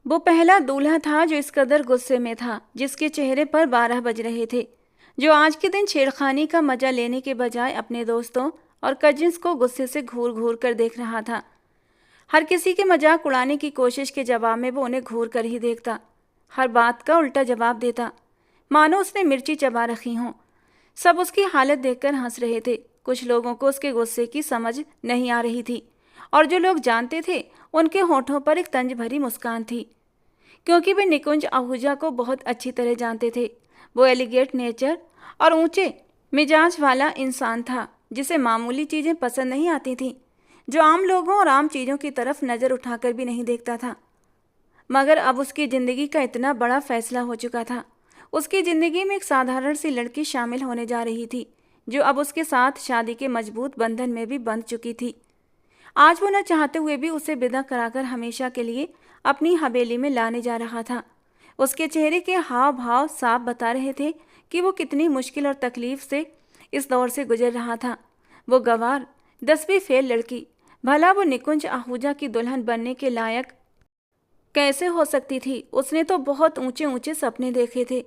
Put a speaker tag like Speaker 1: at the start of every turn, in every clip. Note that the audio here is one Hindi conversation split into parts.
Speaker 1: वो पहला दूल्हा था जो इस कदर गुस्से में था, जिसके चेहरे पर 12 बज रहे थे, जो आज के दिन छेड़खानी का मजा लेने के बजाय अपने दोस्तों और कजिन्स को गुस्से से घूर घूर कर देख रहा था। हर किसी के मजाक उड़ाने की कोशिश के जवाब में वो उन्हें घूर कर ही देखता, हर बात का उल्टा जवाब देता, मानो उसने मिर्ची चबा रखी हों। सब उसकी हालत देखकर हंस रहे थे। कुछ लोगों को उसके गुस्से की समझ नहीं आ रही थी, और जो लोग जानते थे उनके होठों पर एक तंज भरी मुस्कान थी, क्योंकि वे निकुंज आहूजा को बहुत अच्छी तरह जानते थे। वो एलिगेट नेचर और ऊंचे मिजाज वाला इंसान था, जिसे मामूली चीज़ें पसंद नहीं आती थीं, जो आम लोगों और आम चीज़ों की तरफ नज़र उठाकर भी नहीं देखता था। मगर अब उसकी ज़िंदगी का इतना बड़ा फैसला हो चुका था। उसकी ज़िंदगी में एक साधारण सी लड़की शामिल होने जा रही थी, जो अब उसके साथ शादी के मजबूत बंधन में भी बंध चुकी थी। आज वो न चाहते हुए भी उसे विदा कराकर हमेशा के लिए अपनी हवेली में लाने जा रहा था। उसके चेहरे के हाव भाव साफ बता रहे थे कि वो कितनी मुश्किल और तकलीफ से इस दौर से गुजर रहा था। वो गंवार 10वीं फेल लड़की भला वो निकुंज आहूजा की दुल्हन बनने के लायक कैसे हो सकती थी? उसने तो बहुत ऊंचे ऊंचे सपने देखे थे।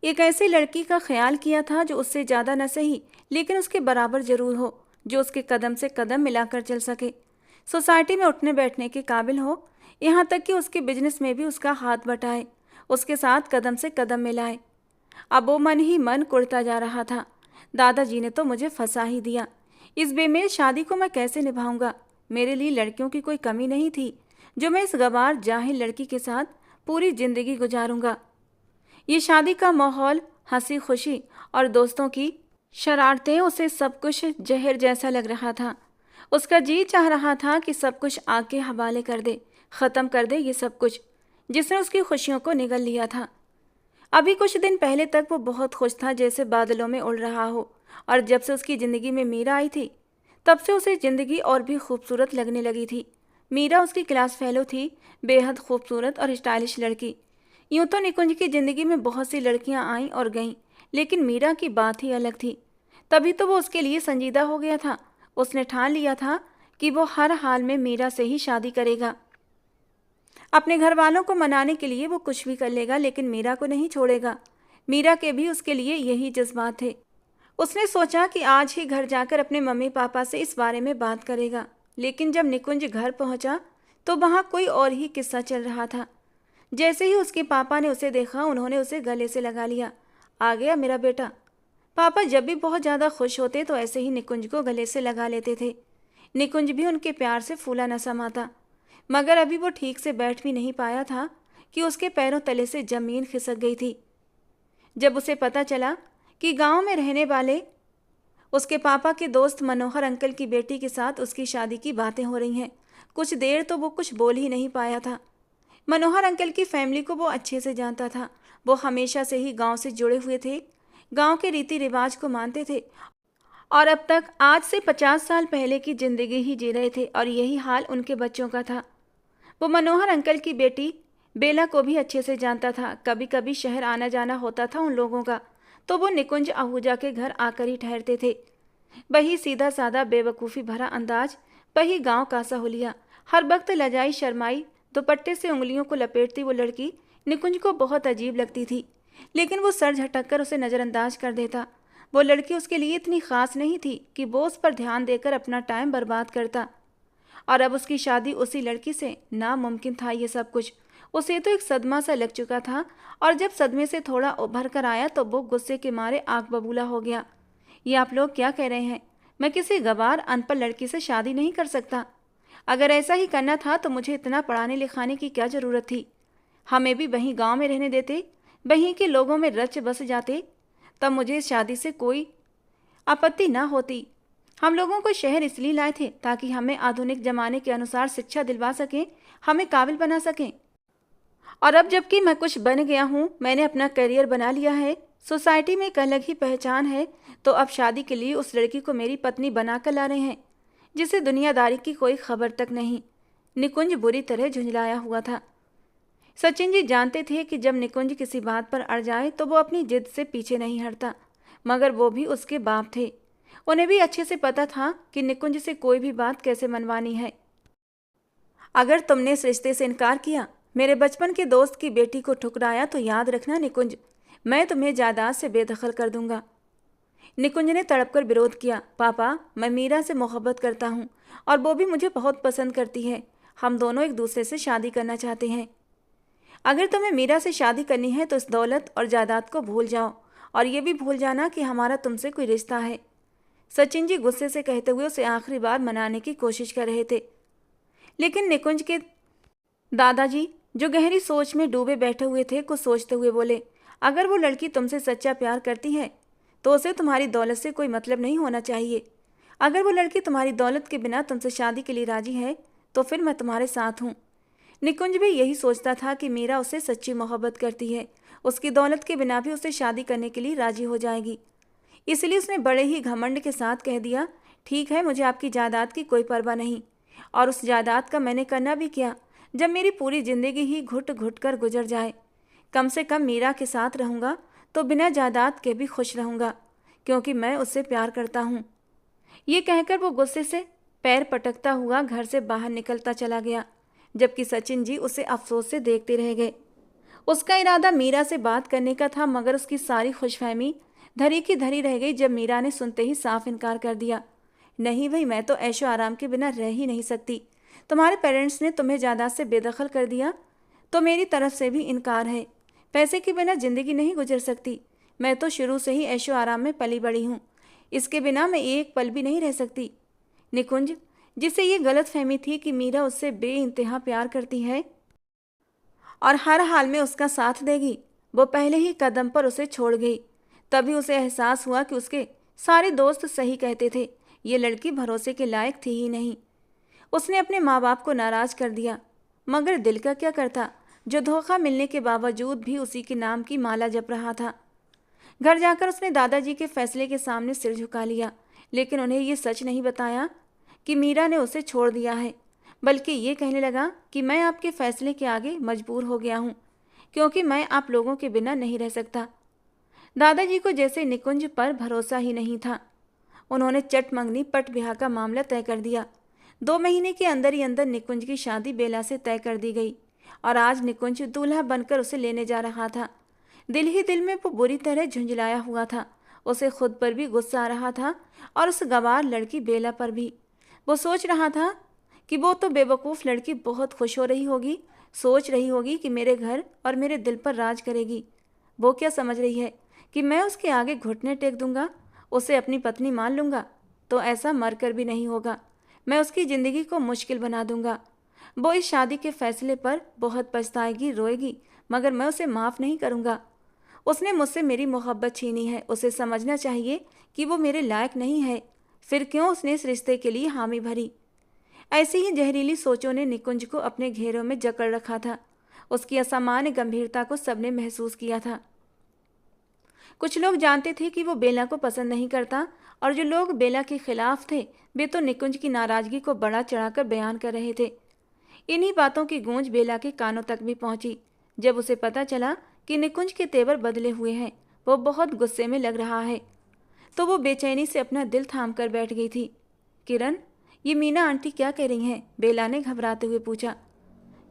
Speaker 1: एक ऐसी लड़की का ख्याल किया था जो उससे ज़्यादा न सही लेकिन उसके बराबर जरूर हो, जो उसके कदम से कदम मिलाकर चल सके, सोसाइटी में उठने बैठने के काबिल हो, यहाँ तक कि उसके बिजनेस में भी उसका हाथ बटाए, उसके साथ कदम से कदम मिलाए। अब वो मन ही मन कुढ़ता जा रहा था। दादाजी ने तो मुझे फंसा ही दिया। इस बेमेल शादी को मैं कैसे निभाऊंगा? मेरे लिए लड़कियों की कोई कमी नहीं थी, जो मैं इस गवार जाहिल लड़की के साथ पूरी जिंदगी गुजारूंगा। ये शादी का माहौल, हंसी खुशी और दोस्तों की शरारतें, उसे सब कुछ जहर जैसा लग रहा था। उसका जी चाह रहा था कि सब कुछ आग के हवाले कर दे, ख़त्म कर दे ये सब कुछ जिसने उसकी खुशियों को निगल लिया था। अभी कुछ दिन पहले तक वो बहुत खुश था, जैसे बादलों में उड़ रहा हो, और जब से उसकी ज़िंदगी में मीरा आई थी तब से उसे ज़िंदगी और भी खूबसूरत लगने लगी थी। मीरा उसकी क्लास फेलो थी, बेहद खूबसूरत और स्टाइलिश लड़की। यूँ तो निकुंज की ज़िंदगी में बहुत सी लड़कियां आईं और गईं, लेकिन मीरा की बात ही अलग थी। तभी तो वो उसके लिए संजीदा हो गया था। उसने ठान लिया था कि वो हर हाल में मीरा से ही शादी करेगा। अपने घर वालों को मनाने के लिए वो कुछ भी कर लेगा, लेकिन मीरा को नहीं छोड़ेगा। मीरा के भी उसके लिए यही जज्बात थे। उसने सोचा कि आज ही घर जाकर अपने मम्मी पापा से इस बारे में बात करेगा, लेकिन जब निकुंज घर पहुंचा तो वहाँ कोई और ही किस्सा चल रहा था। जैसे ही उसके पापा ने उसे देखा, उन्होंने उसे गले से लगा लिया। आ गया मेरा बेटा। पापा जब भी बहुत ज़्यादा खुश होते तो ऐसे ही निकुंज को गले से लगा लेते थे। निकुंज भी उनके प्यार से फूला न समाता, मगर अभी वो ठीक से बैठ भी नहीं पाया था कि उसके पैरों तले से ज़मीन खिसक गई थी। जब उसे पता चला कि गांव में रहने वाले उसके पापा के दोस्त मनोहर अंकल की बेटी के साथ उसकी शादी की बातें हो रही हैं, कुछ देर तो वो कुछ बोल ही नहीं पाया था। मनोहर अंकल की फैमिली को वो अच्छे से जानता था। वो हमेशा से ही गांव से जुड़े हुए थे, गांव के रीति रिवाज को मानते थे, और अब तक आज से 50 साल पहले की जिंदगी ही जी रहे थे, और यही हाल उनके बच्चों का था। वो मनोहर अंकल की बेटी बेला को भी अच्छे से जानता था। कभी कभी शहर आना जाना होता था उन लोगों का, तो वो निकुंज आहूजा के घर आकर ही ठहरते थे। वही सीधा साधा बेवकूफ़ी भरा अंदाज, वही गांव का सहूलिया, हर वक्त लजाई शर्माई दुपट्टे से उंगलियों को लपेटती वो लड़की निकुंज को बहुत अजीब लगती थी, लेकिन वो सर झटक कर उसे नज़रअंदाज कर देता। वो लड़की उसके लिए इतनी ख़ास नहीं थी कि वो उस पर ध्यान देकर अपना टाइम बर्बाद करता, और अब उसकी शादी उसी लड़की से नामुमकिन था। ये सब कुछ उसे तो एक सदमा सा लग चुका था, और जब सदमे से थोड़ा उभर कर आया तो वो गुस्से के मारे आग बबूला हो गया। ये आप लोग क्या कह रहे हैं? मैं किसी गवार अनपढ़ लड़की से शादी नहीं कर सकता। अगर ऐसा ही करना था तो मुझे इतना पढ़ाने लिखाने की क्या ज़रूरत थी? हमें भी वहीं गांव में रहने देते, वहीं के लोगों में रच बस जाते, तब मुझे इस शादी से कोई आपत्ति ना होती। हम लोगों को शहर इसलिए लाए थे ताकि हमें आधुनिक ज़माने के अनुसार शिक्षा दिलवा सकें, हमें काबिल बना सकें। और अब जबकि मैं कुछ बन गया हूँ, मैंने अपना करियर बना लिया है, सोसाइटी में एक अलग ही पहचान है, तो अब शादी के लिए उस लड़की को मेरी पत्नी बनाकर ला रहे हैं जिसे दुनियादारी की कोई खबर तक नहीं। निकुंज बुरी तरह झुंझलाया हुआ था। सचिन जी जानते थे कि जब निकुंज किसी बात पर अड़ जाए तो वो अपनी जिद से पीछे नहीं हटता, मगर वो भी उसके बाप थे। उन्हें भी अच्छे से पता था कि निकुंज से कोई भी बात कैसे मनवानी है। अगर तुमने इस रिश्ते से इनकार किया मेरे बचपन के दोस्त की बेटी को ठुकराया तो याद रखना निकुंज, मैं तुम्हें जायदाद से बेदखल कर दूंगा। निकुंज ने तड़पकर विरोध किया। पापा, मैं मीरा से मोहब्बत करता हूँ और वो भी मुझे बहुत पसंद करती है। हम दोनों एक दूसरे से शादी करना चाहते हैं। अगर तुम्हें मीरा से शादी करनी है तो इस दौलत और जायदाद को भूल जाओ और ये भी भूल जाना कि हमारा तुमसे कोई रिश्ता है। सचिन जी गुस्से से कहते हुए उसे आखिरी बार मनाने की कोशिश कर रहे थे, लेकिन निकुंज के दादाजी, जो गहरी सोच में डूबे बैठे हुए थे, कुछ सोचते हुए बोले, अगर वो लड़की तुमसे सच्चा प्यार करती है तो उसे तुम्हारी दौलत से कोई मतलब नहीं होना चाहिए। अगर वो लड़की तुम्हारी दौलत के बिना तुमसे शादी के लिए राजी है तो फिर मैं तुम्हारे साथ हूँ। निकुंज भी यही सोचता था कि मीरा उससे सच्ची मोहब्बत करती है, उसकी दौलत के बिना भी उसे शादी करने के लिए राजी हो जाएगी। इसलिए उसने बड़े ही घमंड के साथ कह दिया, ठीक है, मुझे आपकी जायदाद की कोई परवाह नहीं। और उस जायदाद का मैंने करना भी क्या, जब मेरी पूरी जिंदगी ही घुट घुट कर गुजर जाए। कम से कम मीरा के साथ रहूँगा तो बिना जायदाद के भी खुश रहूँगा, क्योंकि मैं उससे प्यार करता हूँ। ये कहकर वो गुस्से से पैर पटकता हुआ घर से बाहर निकलता चला गया, जबकि सचिन जी उसे अफसोस से देखते रह गए। उसका इरादा मीरा से बात करने का था, मगर उसकी सारी खुशफहमी धरी की धरी रह गई जब मीरा ने सुनते ही साफ इनकार कर दिया। नहीं भाई, मैं तो ऐशो आराम के बिना रह ही नहीं सकती। तुम्हारे पेरेंट्स ने तुम्हें जायदाद से बेदखल कर दिया तो मेरी तरफ से भी इनकार है। पैसे के बिना जिंदगी नहीं गुजर सकती। मैं तो शुरू से ही ऐशो आराम में पली बड़ी हूँ, इसके बिना मैं एक पल भी नहीं रह सकती। निकुंज, जिसे ये गलत फहमी थी कि मीरा उससे बेइंतहा प्यार करती है और हर हाल में उसका साथ देगी, वो पहले ही कदम पर उसे छोड़ गई। तभी उसे एहसास हुआ कि उसके सारे दोस्त सही कहते थे, ये लड़की भरोसे के लायक थी ही नहीं। उसने अपने माँ बाप को नाराज कर दिया, मगर दिल का क्या करता, जो धोखा मिलने के बावजूद भी उसी के नाम की माला जप रहा था। घर जाकर उसने दादाजी के फैसले के सामने सिर झुका लिया, लेकिन उन्हें ये सच नहीं बताया कि मीरा ने उसे छोड़ दिया है, बल्कि ये कहने लगा कि मैं आपके फैसले के आगे मजबूर हो गया हूँ, क्योंकि मैं आप लोगों के बिना नहीं रह सकता। दादाजी को जैसे निकुंज पर भरोसा ही नहीं था। उन्होंने चट मंगनी पट ब्याह का मामला तय कर दिया। 2 महीने के अंदर ही अंदर निकुंज की शादी बेला से तय कर दी गई और आज निकुंज दूल्हा बनकर उसे लेने जा रहा था। दिल ही दिल में वो बुरी तरह झुंझलाया हुआ था। उसे खुद पर भी गुस्सा आ रहा था और उस गवार लड़की बेला पर भी। वो सोच रहा था कि वो तो बेवकूफ़ लड़की बहुत खुश हो रही होगी, सोच रही होगी कि मेरे घर और मेरे दिल पर राज करेगी। वो क्या समझ रही है कि मैं उसके आगे घुटने टेक दूंगा, उसे अपनी पत्नी मान लूंगा? तो ऐसा मर कर भी नहीं होगा। मैं उसकी ज़िंदगी को मुश्किल बना दूंगा। वो इस शादी के फैसले पर बहुत पछताएगी, रोएगी, मगर मैं उसे माफ़ नहीं करूंगा। उसने मुझसे मेरी मोहब्बत छीनी है। उसे समझना चाहिए कि वो मेरे लायक नहीं है। फिर क्यों उसने इस रिश्ते के लिए हामी भरी? ऐसी ही जहरीली सोचों ने निकुंज को अपने घेरों में जकड़ रखा था। उसकी असामान्य गंभीरता को सबने महसूस किया था। कुछ लोग जानते थे कि वो बेला को पसंद नहीं करता, और जो लोग बेला के खिलाफ थे वे तो निकुंज की नाराजगी को बढ़ा चढ़ाकर बयान कर रहे थे। इन्हीं बातों की गूंज बेला के कानों तक भी पहुंची। जब उसे पता चला कि निकुंज के तेवर बदले हुए हैं, वो बहुत गुस्से में लग रहा है, तो वो बेचैनी से अपना दिल थाम कर बैठ गई थी। किरण, ये मीना आंटी क्या कह रही हैं? बेला ने घबराते हुए पूछा।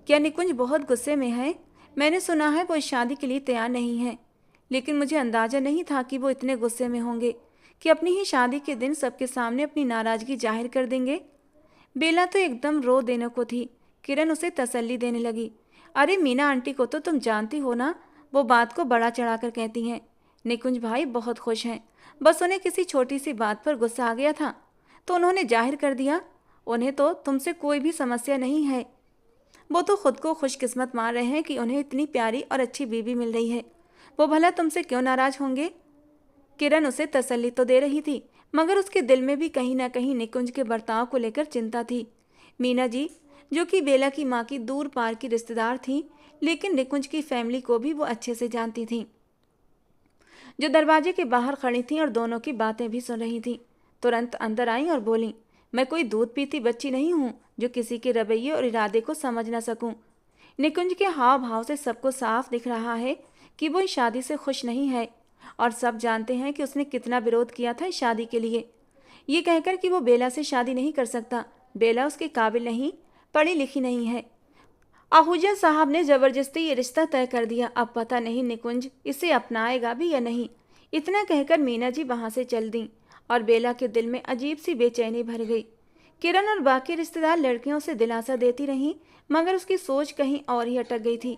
Speaker 1: क्या निकुंज बहुत गुस्से में है? मैंने सुना है वो इस शादी के लिए तैयार नहीं है, लेकिन मुझे अंदाजा नहीं था कि वो इतने गुस्से में होंगे कि अपनी ही शादी के दिन सबके सामने अपनी नाराजगी जाहिर कर देंगे। बेला तो एकदम रो देने को थी। किरण उसे तसल्ली देने लगी। अरे मीना आंटी को तो तुम जानती हो ना, वो बात को बड़ा चढ़ाकर कहती हैं। निकुंज भाई बहुत खुश हैं, बस उन्हें किसी छोटी सी बात पर गुस्सा आ गया था तो उन्होंने जाहिर कर दिया। उन्हें तो तुमसे कोई भी समस्या नहीं है। वो तो खुद को खुशकिस्मत मान रहे हैं कि उन्हें इतनी प्यारी और अच्छी बीवी मिल रही है। वो भला तुमसे क्यों नाराज होंगे? किरण उसे तसल्ली तो दे रही थी, मगर उसके दिल में भी कहीं ना कहीं निकुंज के बर्ताव को लेकर चिंता थी। मीना जी, जो कि बेला की माँ की दूर पार की रिश्तेदार थी, लेकिन निकुंज की फैमिली को भी वो अच्छे से जानती थी, जो दरवाजे के बाहर खड़ी थीं और दोनों की बातें भी सुन रही थीं, तुरंत अंदर आईं और बोलीं, मैं कोई दूध पीती बच्ची नहीं हूँ जो किसी के रवैये और इरादे को समझ न सकूं। निकुंज के हाव भाव से सबको साफ दिख रहा है कि वो इस शादी से खुश नहीं है, और सब जानते हैं कि उसने कितना विरोध किया था इस शादी के लिए, ये कहकर कि वो बेला से शादी नहीं कर सकता। बेला उसके काबिल नहीं, पढ़ी लिखी नहीं है, आहूजा साहब ने जबरदस्ती ये रिश्ता तय कर दिया। अब पता नहीं निकुंज इसे अपनाएगा भी या नहीं। इतना कहकर मीना जी वहां से चल दी और बेला के दिल में अजीब सी बेचैनी भर गई। किरण और बाकी रिश्तेदार लड़कियों से दिलासा देती रहीं, मगर उसकी सोच कहीं और ही अटक गई थी।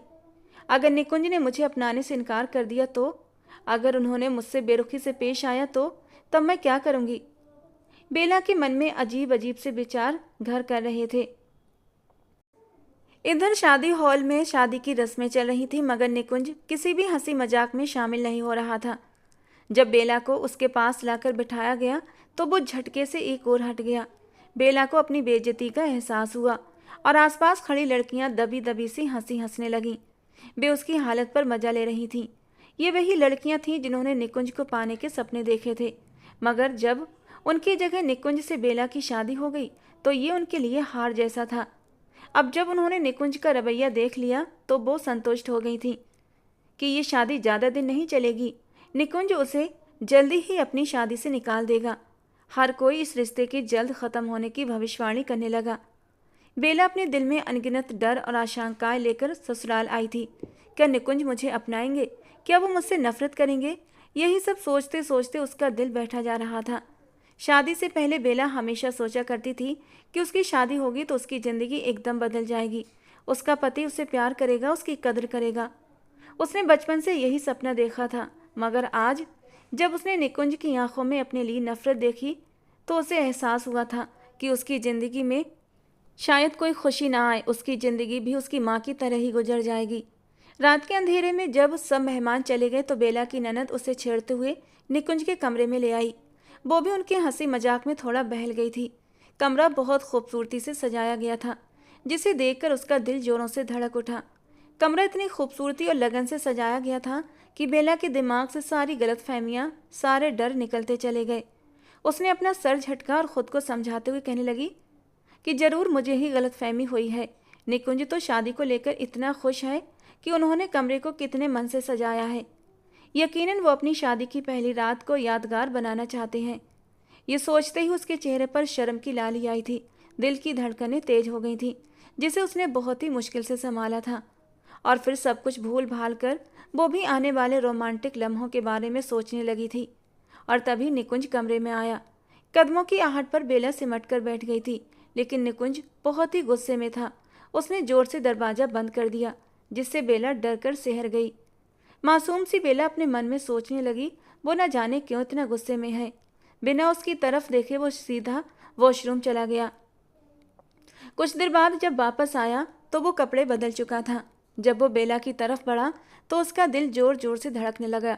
Speaker 1: अगर निकुंज ने मुझे अपनाने से इनकार कर दिया तो, अगर उन्होंने मुझसे बेरुखी से पेश आया तो, तब मैं क्या करूंगी? बेला के मन में अजीब अजीब से विचार घर कर रहे थे। इधर शादी हॉल में शादी की रस्में चल रही थी, मगर निकुंज किसी भी हंसी मजाक में शामिल नहीं हो रहा था। जब बेला को उसके पास लाकर बिठाया गया तो वो झटके से एक ओर हट गया। बेला को अपनी बेइज्जती का एहसास हुआ और आसपास खड़ी लड़कियां दबी दबी सी हंसी हंसने लगीं। वे उसकी हालत पर मजा ले रही थीं। ये वही लड़कियां थीं जिन्होंने निकुंज को पाने के सपने देखे थे, मगर जब उनकी जगह निकुंज से बेला की शादी हो गई तो ये उनके लिए हार जैसा था। अब जब उन्होंने निकुंज का रवैया देख लिया तो वो संतुष्ट हो गई थी कि ये शादी ज़्यादा दिन नहीं चलेगी। निकुंज उसे जल्दी ही अपनी शादी से निकाल देगा। हर कोई इस रिश्ते के जल्द ख़त्म होने की भविष्यवाणी करने लगा। बेला अपने दिल में अनगिनत डर और आशंकाएं लेकर ससुराल आई थी। क्या निकुंज मुझे अपनाएंगे? क्या वो मुझसे नफरत करेंगे? यही सब सोचते सोचते उसका दिल बैठा जा रहा था। शादी से पहले बेला हमेशा सोचा करती थी कि उसकी शादी होगी तो उसकी ज़िंदगी एकदम बदल जाएगी। उसका पति उसे प्यार करेगा, उसकी कदर करेगा। उसने बचपन से यही सपना देखा था, मगर आज जब उसने निकुंज की आंखों में अपने लिए नफरत देखी तो उसे एहसास हुआ था कि उसकी ज़िंदगी में शायद कोई खुशी ना आए। उसकी ज़िंदगी भी उसकी माँ की तरह ही गुजर जाएगी। रात के अंधेरे में जब सब मेहमान चले गए तो बेला की ननद उसे छेड़ते हुए निकुंज के कमरे में ले आई। वो भी उनके हंसी मजाक में थोड़ा बहल गई थी। कमरा बहुत खूबसूरती से सजाया गया था, जिसे देखकर उसका दिल जोरों से धड़क उठा। कमरा इतनी खूबसूरती और लगन से सजाया गया था कि बेला के दिमाग से सारी गलतफहमियां, सारे डर निकलते चले गए। उसने अपना सर झटका और ख़ुद को समझाते हुए कहने लगी कि ज़रूर मुझे ही गलतफहमी हुई है। निकुंज तो शादी को लेकर इतना खुश है कि उन्होंने कमरे को कितने मन से सजाया है। यकीनन वो अपनी शादी की पहली रात को यादगार बनाना चाहते हैं। ये सोचते ही उसके चेहरे पर शर्म की लाली आई थी। दिल की धड़कनें तेज हो गई थीं, जिसे उसने बहुत ही मुश्किल से संभाला था। और फिर सब कुछ भूल भाल कर वो भी आने वाले रोमांटिक लम्हों के बारे में सोचने लगी थी। और तभी निकुंज कमरे में आया। कदमों की आहट पर बेला सिमट कर बैठ गई थी, लेकिन निकुंज बहुत ही गुस्से में था। उसने जोर से दरवाज़ा बंद कर दिया, जिससे बेला डर कर सिहर गई। मासूम सी बेला अपने मन में सोचने लगी, वो न जाने क्यों इतना गुस्से में है। बिना उसकी तरफ देखे वो सीधा वॉशरूम चला गया। कुछ देर बाद जब वापस आया तो वो कपड़े बदल चुका था। जब वो बेला की तरफ बढ़ा तो उसका दिल जोर जोर से धड़कने लगा।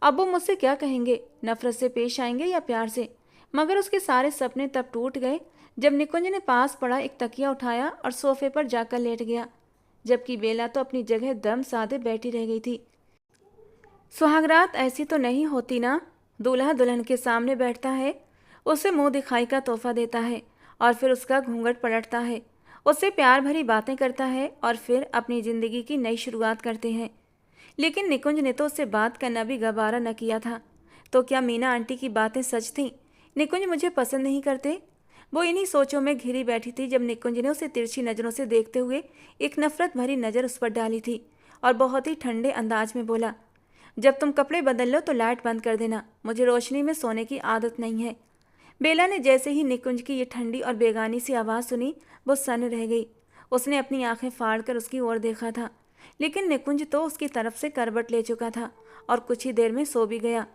Speaker 1: अब वो मुझसे क्या कहेंगे? नफरत से पेश आएंगे या प्यार से? मगर उसके सारे सपने तब टूट गए जब निकुंज ने पास पड़ा एक तकिया उठाया और सोफे पर जाकर लेट गया, जबकि बेला तो अपनी जगह दम साधे बैठी रह गई थी। सुहागरात ऐसी तो नहीं होती ना। दूल्हा दुल्हन के सामने बैठता है, उसे मुंह दिखाई का तोहफा देता है और फिर उसका घूंघट पलटता है, उससे प्यार भरी बातें करता है और फिर अपनी ज़िंदगी की नई शुरुआत करते हैं। लेकिन निकुंज ने तो उससे बात करना भी गवारा न किया था। तो क्या मीना आंटी की बातें सच थीं? निकुंज मुझे पसंद नहीं करते? वो इन्हीं सोचों में घिरी बैठी थी जब निकुंज ने उसे तिरछी नज़रों से देखते हुए एक नफरत भरी नज़र उस पर डाली थी और बहुत ही ठंडे अंदाज में बोला, जब तुम कपड़े बदल लो तो लाइट बंद कर देना, मुझे रोशनी में सोने की आदत नहीं है। बेला ने जैसे ही निकुंज की ये ठंडी और बेगानी सी आवाज़ सुनी, वो सन्न रह गई। उसने अपनी आंखें फाड़ कर उसकी ओर देखा था, लेकिन निकुंज तो उसकी तरफ से करवट ले चुका था और कुछ ही देर में सो भी गया।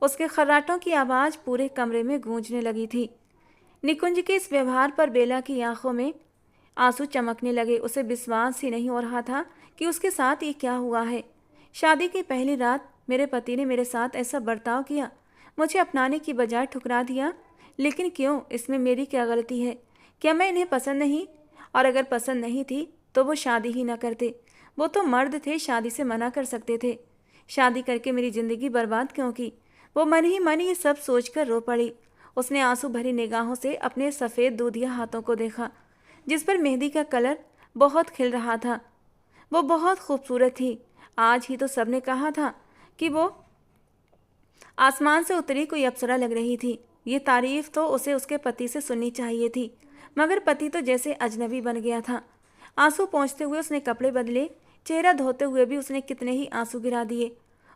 Speaker 1: उसके खर्राटों की आवाज़ पूरे कमरे में गूंजने लगी थी। निकुंज के इस व्यवहार पर बेला की आंखों में आंसू चमकने लगे। उसे विश्वास ही नहीं हो रहा था कि उसके साथ ये क्या हुआ है। शादी की पहली रात मेरे पति ने मेरे साथ ऐसा बर्ताव किया, मुझे अपनाने की बजाय ठुकरा दिया। लेकिन क्यों? इसमें मेरी क्या गलती है? क्या मैं इन्हें पसंद नहीं? और अगर पसंद नहीं थी तो वो शादी ही ना करते। वो तो मर्द थे, शादी से मना कर सकते थे। शादी करके मेरी ज़िंदगी बर्बाद क्यों की? वो मन ही मन ये सब सोचकर रो पड़ी। उसने आंसू भरी निगाहों से अपने सफ़ेद दूधिया हाथों को देखा, जिस पर मेहंदी का कलर बहुत खिल रहा था। वो बहुत खूबसूरत थी। आज ही तो सबने कहा था कि वो आसमान से उतरी कोई अप्सरा लग रही थी। ये तारीफ तो उसे उसके पति से सुननी चाहिए थी, मगर पति तो जैसे अजनबी बन गया था। आंसू पोंछते हुए उसने कपड़े बदले, चेहरा धोते हुए भी उसने कितने ही आंसू गिरा दिए।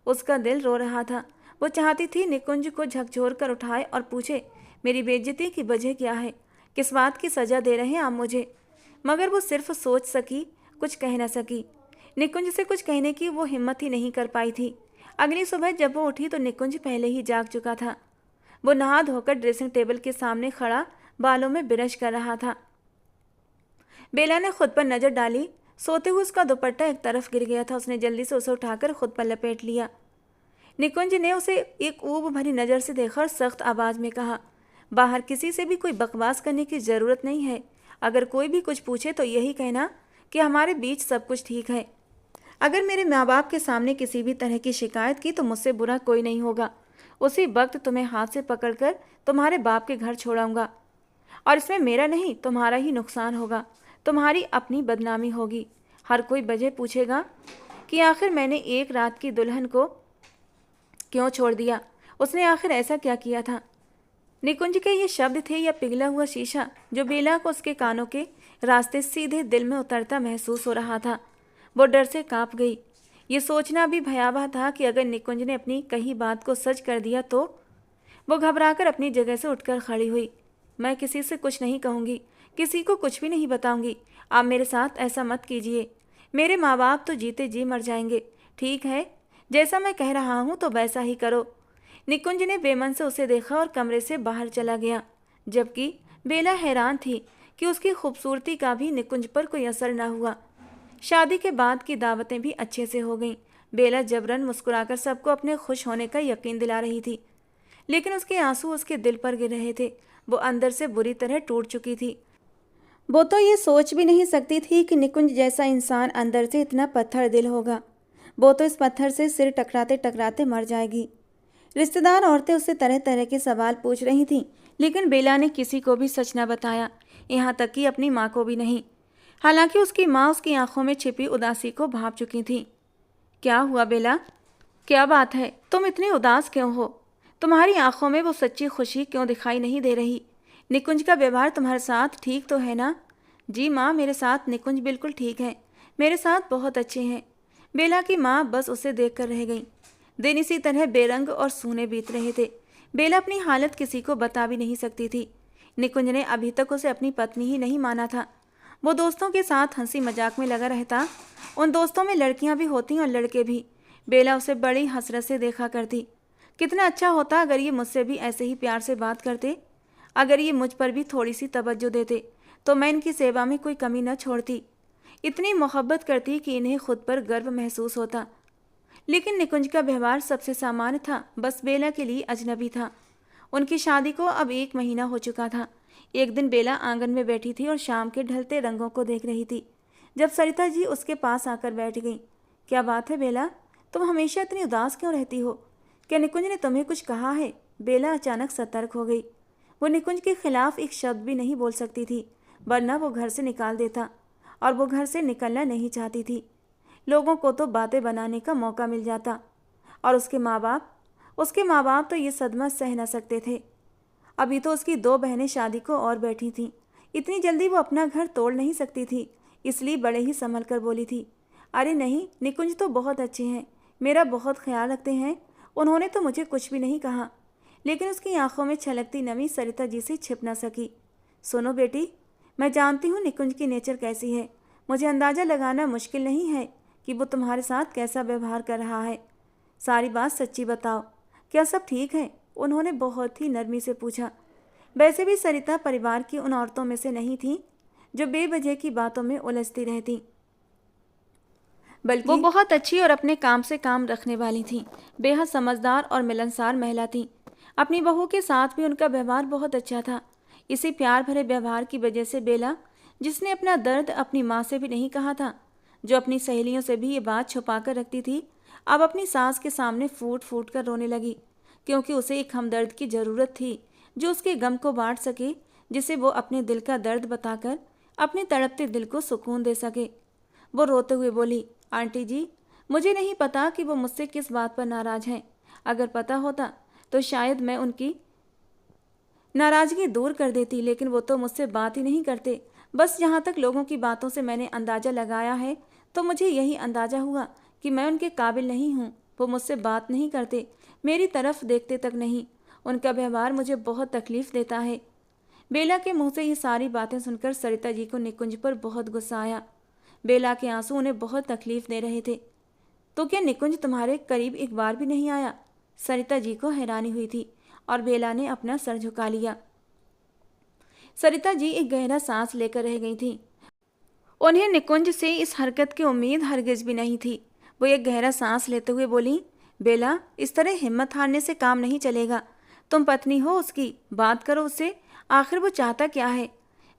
Speaker 1: उसका दिल रो रहा था। वो चाहती थी निकुंज को झकझोर कर उठाए और पूछे, मेरी बेइज्जती की वजह क्या है? किस बात की सजा दे रहे हैं आप मुझे? मगर वो सिर्फ सोच सकी, कुछ कह न सकी। निकुंज से कुछ कहने की वो हिम्मत ही नहीं कर पाई थी। अगली सुबह जब वो उठी तो निकुंज पहले ही जाग चुका था। वो नहा धोकर ड्रेसिंग टेबल के सामने खड़ा बालों में ब्रश कर रहा था। बेला ने खुद पर नजर डाली। सोते हुए उसका दुपट्टा एक तरफ गिर गया था। उसने जल्दी से उसे उठाकर खुद पर लपेट लिया। निकुंज ने उसे एक ऊब भरी नज़र से देखा और सख्त आवाज़ में कहा, बाहर किसी से भी कोई बकवास करने की ज़रूरत नहीं है। अगर कोई भी कुछ पूछे तो यही कहना कि हमारे बीच सब कुछ ठीक है। अगर मेरे माँ बाप के सामने किसी भी तरह की शिकायत की तो मुझसे बुरा कोई नहीं होगा। उसी वक्त तुम्हें हाथ से पकड़कर तुम्हारे बाप के घर छोड़ाऊंगा और इसमें मेरा नहीं तुम्हारा ही नुकसान होगा। तुम्हारी अपनी बदनामी होगी। हर कोई वजह पूछेगा कि आखिर मैंने एक रात की दुल्हन को क्यों छोड़ दिया। उसने आखिर ऐसा क्या किया था? निकुंज के ये शब्द थे या पिघला हुआ शीशा जो बेला को उसके कानों के रास्ते सीधे दिल में उतरता महसूस हो रहा था। वो डर से कांप गई। ये सोचना भी भयावह था कि अगर निकुंज ने अपनी कही बात को सच कर दिया तो। वो घबराकर अपनी जगह से उठकर खड़ी हुई। मैं किसी से कुछ नहीं कहूँगी, किसी को कुछ भी नहीं बताऊंगी। आप मेरे साथ ऐसा मत कीजिए। मेरे माँ बाप तो जीते जी मर जाएंगे। ठीक है, जैसा मैं कह रहा हूँ तो वैसा ही करो। निकुंज ने बेमन से उसे देखा और कमरे से बाहर चला गया, जबकि बेला हैरान थी कि उसकी खूबसूरती का भी निकुंज पर कोई असर न हुआ। शादी के बाद की दावतें भी अच्छे से हो गईं। बेला जबरन मुस्कुराकर सबको अपने खुश होने का यकीन दिला रही थी, लेकिन उसके आंसू उसके दिल पर गिर रहे थे। वो अंदर से बुरी तरह टूट चुकी थी। वो तो ये सोच भी नहीं सकती थी कि निकुंज जैसा इंसान अंदर से इतना पत्थर दिल होगा। वो तो इस पत्थर से सिर टकराते टकराते मर जाएगी। रिश्तेदार औरतें उससे तरह तरह के सवाल पूछ रही थीं, लेकिन बेला ने किसी को भी सच न बताया, यहाँ तक कि अपनी माँ को भी नहीं। हालांकि उसकी माँ उसकी आंखों में छिपी उदासी को भांप चुकी थी। क्या हुआ बेला? क्या बात है? तुम इतनी उदास क्यों हो? तुम्हारी आंखों में वो सच्ची खुशी क्यों दिखाई नहीं दे रही? निकुंज का व्यवहार तुम्हारे साथ ठीक तो है ना? जी माँ, मेरे साथ निकुंज बिल्कुल ठीक है। मेरे साथ बहुत अच्छे हैं। बेला की माँ बस उसे देखकर रह गई। दिन इसी तरह बेरंग और सूने बीत रहे थे। बेला अपनी हालत किसी को बता भी नहीं सकती थी। निकुंज ने अभी तक उसे अपनी पत्नी ही नहीं माना था। वो दोस्तों के साथ हंसी मजाक में लगा रहता। उन दोस्तों में लड़कियां भी होती और लड़के भी। बेला उसे बड़ी हसरत से देखा करती। कितना अच्छा होता अगर ये मुझसे भी ऐसे ही प्यार से बात करते। अगर ये मुझ पर भी थोड़ी सी तवज्जो देते तो मैं इनकी सेवा में कोई कमी न छोड़ती। इतनी मोहब्बत करती कि इन्हें खुद पर गर्व महसूस होता। लेकिन निकुंज का व्यवहार सबसे सामान्य था, बस बेला के लिए अजनबी था। उनकी शादी को अब 1 महीना हो चुका था। एक दिन बेला आंगन में बैठी थी और शाम के ढलते रंगों को देख रही थी, जब सरिता जी उसके पास आकर बैठ गईं। क्या बात है बेला, तुम हमेशा इतनी उदास क्यों रहती हो? क्या निकुंज ने तुम्हें कुछ कहा है? बेला अचानक सतर्क हो गई। वो निकुंज के खिलाफ एक शब्द भी नहीं बोल सकती थी, वरना वो घर से निकाल देता, और वो घर से निकलना नहीं चाहती थी। लोगों को तो बातें बनाने का मौका मिल जाता, और उसके माँ बाप तो ये सदमा सह न सकते थे। अभी तो उसकी 2 बहनें शादी को और बैठी थीं। इतनी जल्दी वो अपना घर तोड़ नहीं सकती थी, इसलिए बड़े ही संभल कर बोली थी, अरे नहीं, निकुंज तो बहुत अच्छे हैं, मेरा बहुत ख्याल रखते हैं। उन्होंने तो मुझे कुछ भी नहीं कहा। लेकिन उसकी आंखों में छलकती नमी सरिता जी से छिप न सकी। सुनो बेटी, मैं जानती हूँ निकुंज की नेचर कैसी है। मुझे अंदाज़ा लगाना मुश्किल नहीं है कि वो तुम्हारे साथ कैसा व्यवहार कर रहा है। सारी बात सच्ची बताओ, क्या सब ठीक है? उन्होंने बहुत ही नरमी से पूछा। वैसे भी सरिता परिवार की उन औरतों में से नहीं थी जो बेवजह की बातों में उलझती रहती, बल्कि वो बहुत अच्छी और अपने काम से काम रखने वाली थीं। बेहद समझदार और मिलनसार महिला थीं। अपनी बहू के साथ भी उनका व्यवहार बहुत अच्छा था। इसी प्यार भरे व्यवहार की वजह से बेला, जिसने अपना दर्द अपनी माँ से भी नहीं कहा था, जो अपनी सहेलियों से भी ये बात छुपा कर रखती थी, अब अपनी सास के सामने फूट फूट कर रोने लगी, क्योंकि उसे एक हमदर्द की ज़रूरत थी जो उसके गम को बांट सके, जिसे वो अपने दिल का दर्द बताकर अपने तड़पते दिल को सुकून दे सके। वो रोते हुए बोली, आंटी जी, मुझे नहीं पता कि वो मुझसे किस बात पर नाराज़ हैं। अगर पता होता तो शायद मैं उनकी नाराज़गी दूर कर देती, लेकिन वो तो मुझसे बात ही नहीं करते, बस यहाँ तक लोगों की बातों से मैंने अंदाज़ा लगाया है तो मुझे यही अंदाज़ा हुआ कि मैं उनके काबिल नहीं हूँ। वो मुझसे बात नहीं करते, मेरी तरफ देखते तक नहीं। उनका व्यवहार मुझे बहुत तकलीफ़ देता है। बेला के मुंह से ये सारी बातें सुनकर सरिता जी को निकुंज पर बहुत गुस्सा आया। बेला के आंसू उन्हें बहुत तकलीफ दे रहे थे। तो क्या निकुंज तुम्हारे करीब एक बार भी नहीं आया? सरिता जी को हैरानी हुई थी और बेला ने अपना सर झुका लिया। सरिता जी एक गहरा सांस लेकर रह गई थी। उन्हें निकुंज से इस हरकत की उम्मीद हरगिज भी नहीं थी। वो एक गहरा सांस लेते हुए बोली, बेला, इस तरह हिम्मत हारने से काम नहीं चलेगा। तुम पत्नी हो उसकी, बात करो उससे, आखिर वो चाहता क्या है?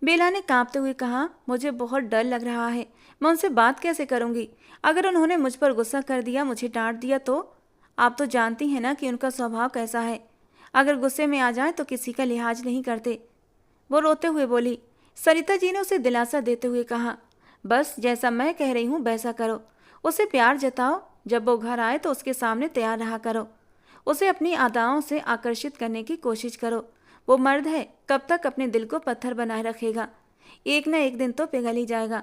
Speaker 1: बेला ने कांपते हुए कहा, मुझे बहुत डर लग रहा है। मैं उनसे बात कैसे करूंगी? अगर उन्होंने मुझ पर गुस्सा कर दिया, मुझे डांट दिया तो? आप तो जानती हैं ना कि उनका स्वभाव कैसा है। अगर गुस्से में आ जाए तो किसी का लिहाज नहीं करते। वो रोते हुए बोली। सरिता जी ने उसे दिलासा देते हुए कहा, बस जैसा मैं कह रही हूँ वैसा करो। उसे प्यार जताओ। जब वो घर आए तो उसके सामने तैयार रहा करो। उसे अपनी अदाओं से आकर्षित करने की कोशिश करो। वो मर्द है, कब तक अपने दिल को पत्थर बनाए रखेगा? एक न एक दिन तो पिघल ही जाएगा।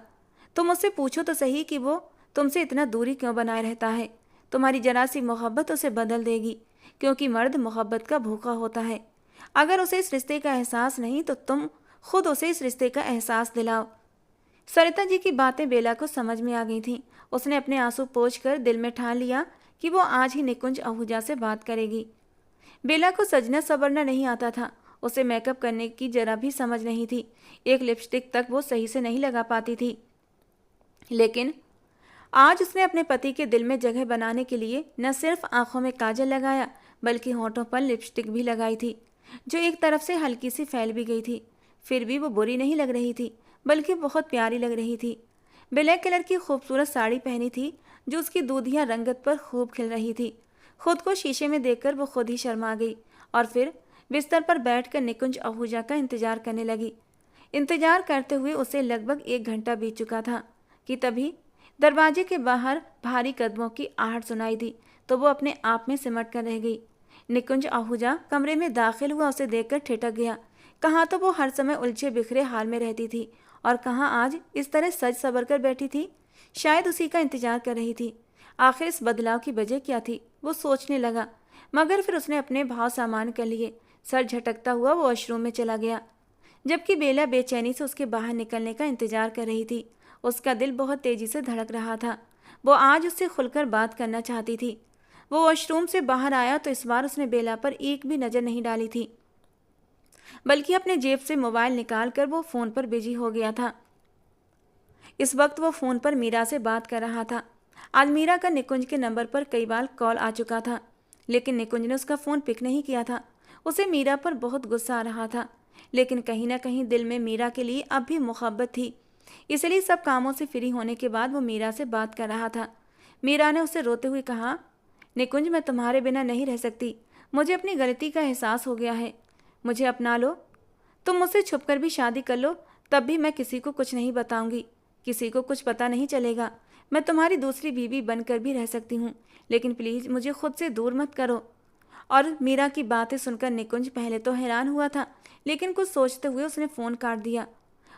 Speaker 1: तुम उससे पूछो तो सही कि वो तुमसे इतना दूरी क्यों बनाए रहता है। तुम्हारी जरा सी मोहब्बत उसे बदल देगी, क्योंकि मर्द मोहब्बत का भूखा होता है। अगर उसे इस रिश्ते का एहसास नहीं तो तुम खुद उसे इस रिश्ते का एहसास दिलाओ। सरिता जी की बातें बेला को समझ में आ गई थीं। उसने अपने आंसू पोंछकर दिल में ठान लिया कि वो आज ही निकुंज आहूजा से बात करेगी। बेला को सजना संवरना नहीं आता था। उसे मेकअप करने की जरा भी समझ नहीं थी। एक लिपस्टिक तक वो सही से नहीं लगा पाती थी। लेकिन आज उसने अपने पति के दिल में जगह बनाने के लिए न सिर्फ आंखों में काजल लगाया, बल्कि होठों पर लिपस्टिक भी लगाई थी, जो एक तरफ से हल्की सी फैल भी गई थी। फिर भी वो बुरी नहीं लग रही थी, बल्कि बहुत प्यारी लग रही थी। ब्लैक कलर की खूबसूरत साड़ी पहनी थी, जो उसकी दूधिया रंगत पर खूब खिल रही थी। खुद को शीशे में देखकर वो खुद ही शर्मा गई और फिर बिस्तर पर बैठकर निकुंज आहूजा का इंतजार करने लगी। इंतजार करते हुए उसे लगभग 1 घंटा बीत चुका था कि तभी दरवाजे के बाहर भारी कदमों की आहट सुनाई दी तो वो अपने आप में सिमट कर रह गई। निकुंज आहूजा कमरे में दाखिल हुआ। उसे देखकर ठिठक गया। कहाँ तो वो हर समय उलझे बिखरे हाल में रहती थी और कहाँ आज इस तरह सज सवर कर बैठी थी। शायद उसी का इंतजार कर रही थी। आखिर इस बदलाव की वजह क्या थी, वो सोचने लगा, मगर फिर उसने अपने भाव सामान्य कर लिए। सर झटकता हुआ वो वॉशरूम में चला गया, जबकि बेला बेचैनी से उसके बाहर निकलने का इंतजार कर रही थी। उसका दिल बहुत तेजी से धड़क रहा था। वो आज उससे खुलकर बात करना चाहती थी। वो वॉशरूम से बाहर आया तो इस बार उसने बेला पर एक भी नज़र नहीं डाली थी, बल्कि अपने जेब से मोबाइल निकालकर वो फ़ोन पर बिजी हो गया था। इस वक्त वो फ़ोन पर मीरा से बात कर रहा था। आज मीरा का निकुंज के नंबर पर कई बार कॉल आ चुका था, लेकिन निकुंज ने उसका फ़ोन पिक नहीं किया था। उसे मीरा पर बहुत गुस्सा आ रहा था, लेकिन कहीं ना कहीं दिल में मीरा के लिए अब भी मोहब्बत थी। इसलिए सब कामों से फ्री होने के बाद वो मीरा से बात कर रहा था। मीरा ने उसे रोते हुए कहा, निकुंज, मैं तुम्हारे बिना नहीं रह सकती। मुझे अपनी गलती का एहसास हो गया है। मुझे अपना लो। तुम मुझसे छुपकर भी शादी कर लो, तब भी मैं किसी को कुछ नहीं बताऊंगी। किसी को कुछ पता नहीं चलेगा। मैं तुम्हारी दूसरी बीवी बनकर भी रह सकती हूँ, लेकिन प्लीज़ मुझे खुद से दूर मत करो। और मीरा की बातें सुनकर निकुंज पहले तो हैरान हुआ था, लेकिन कुछ सोचते हुए उसने फ़ोन काट दिया।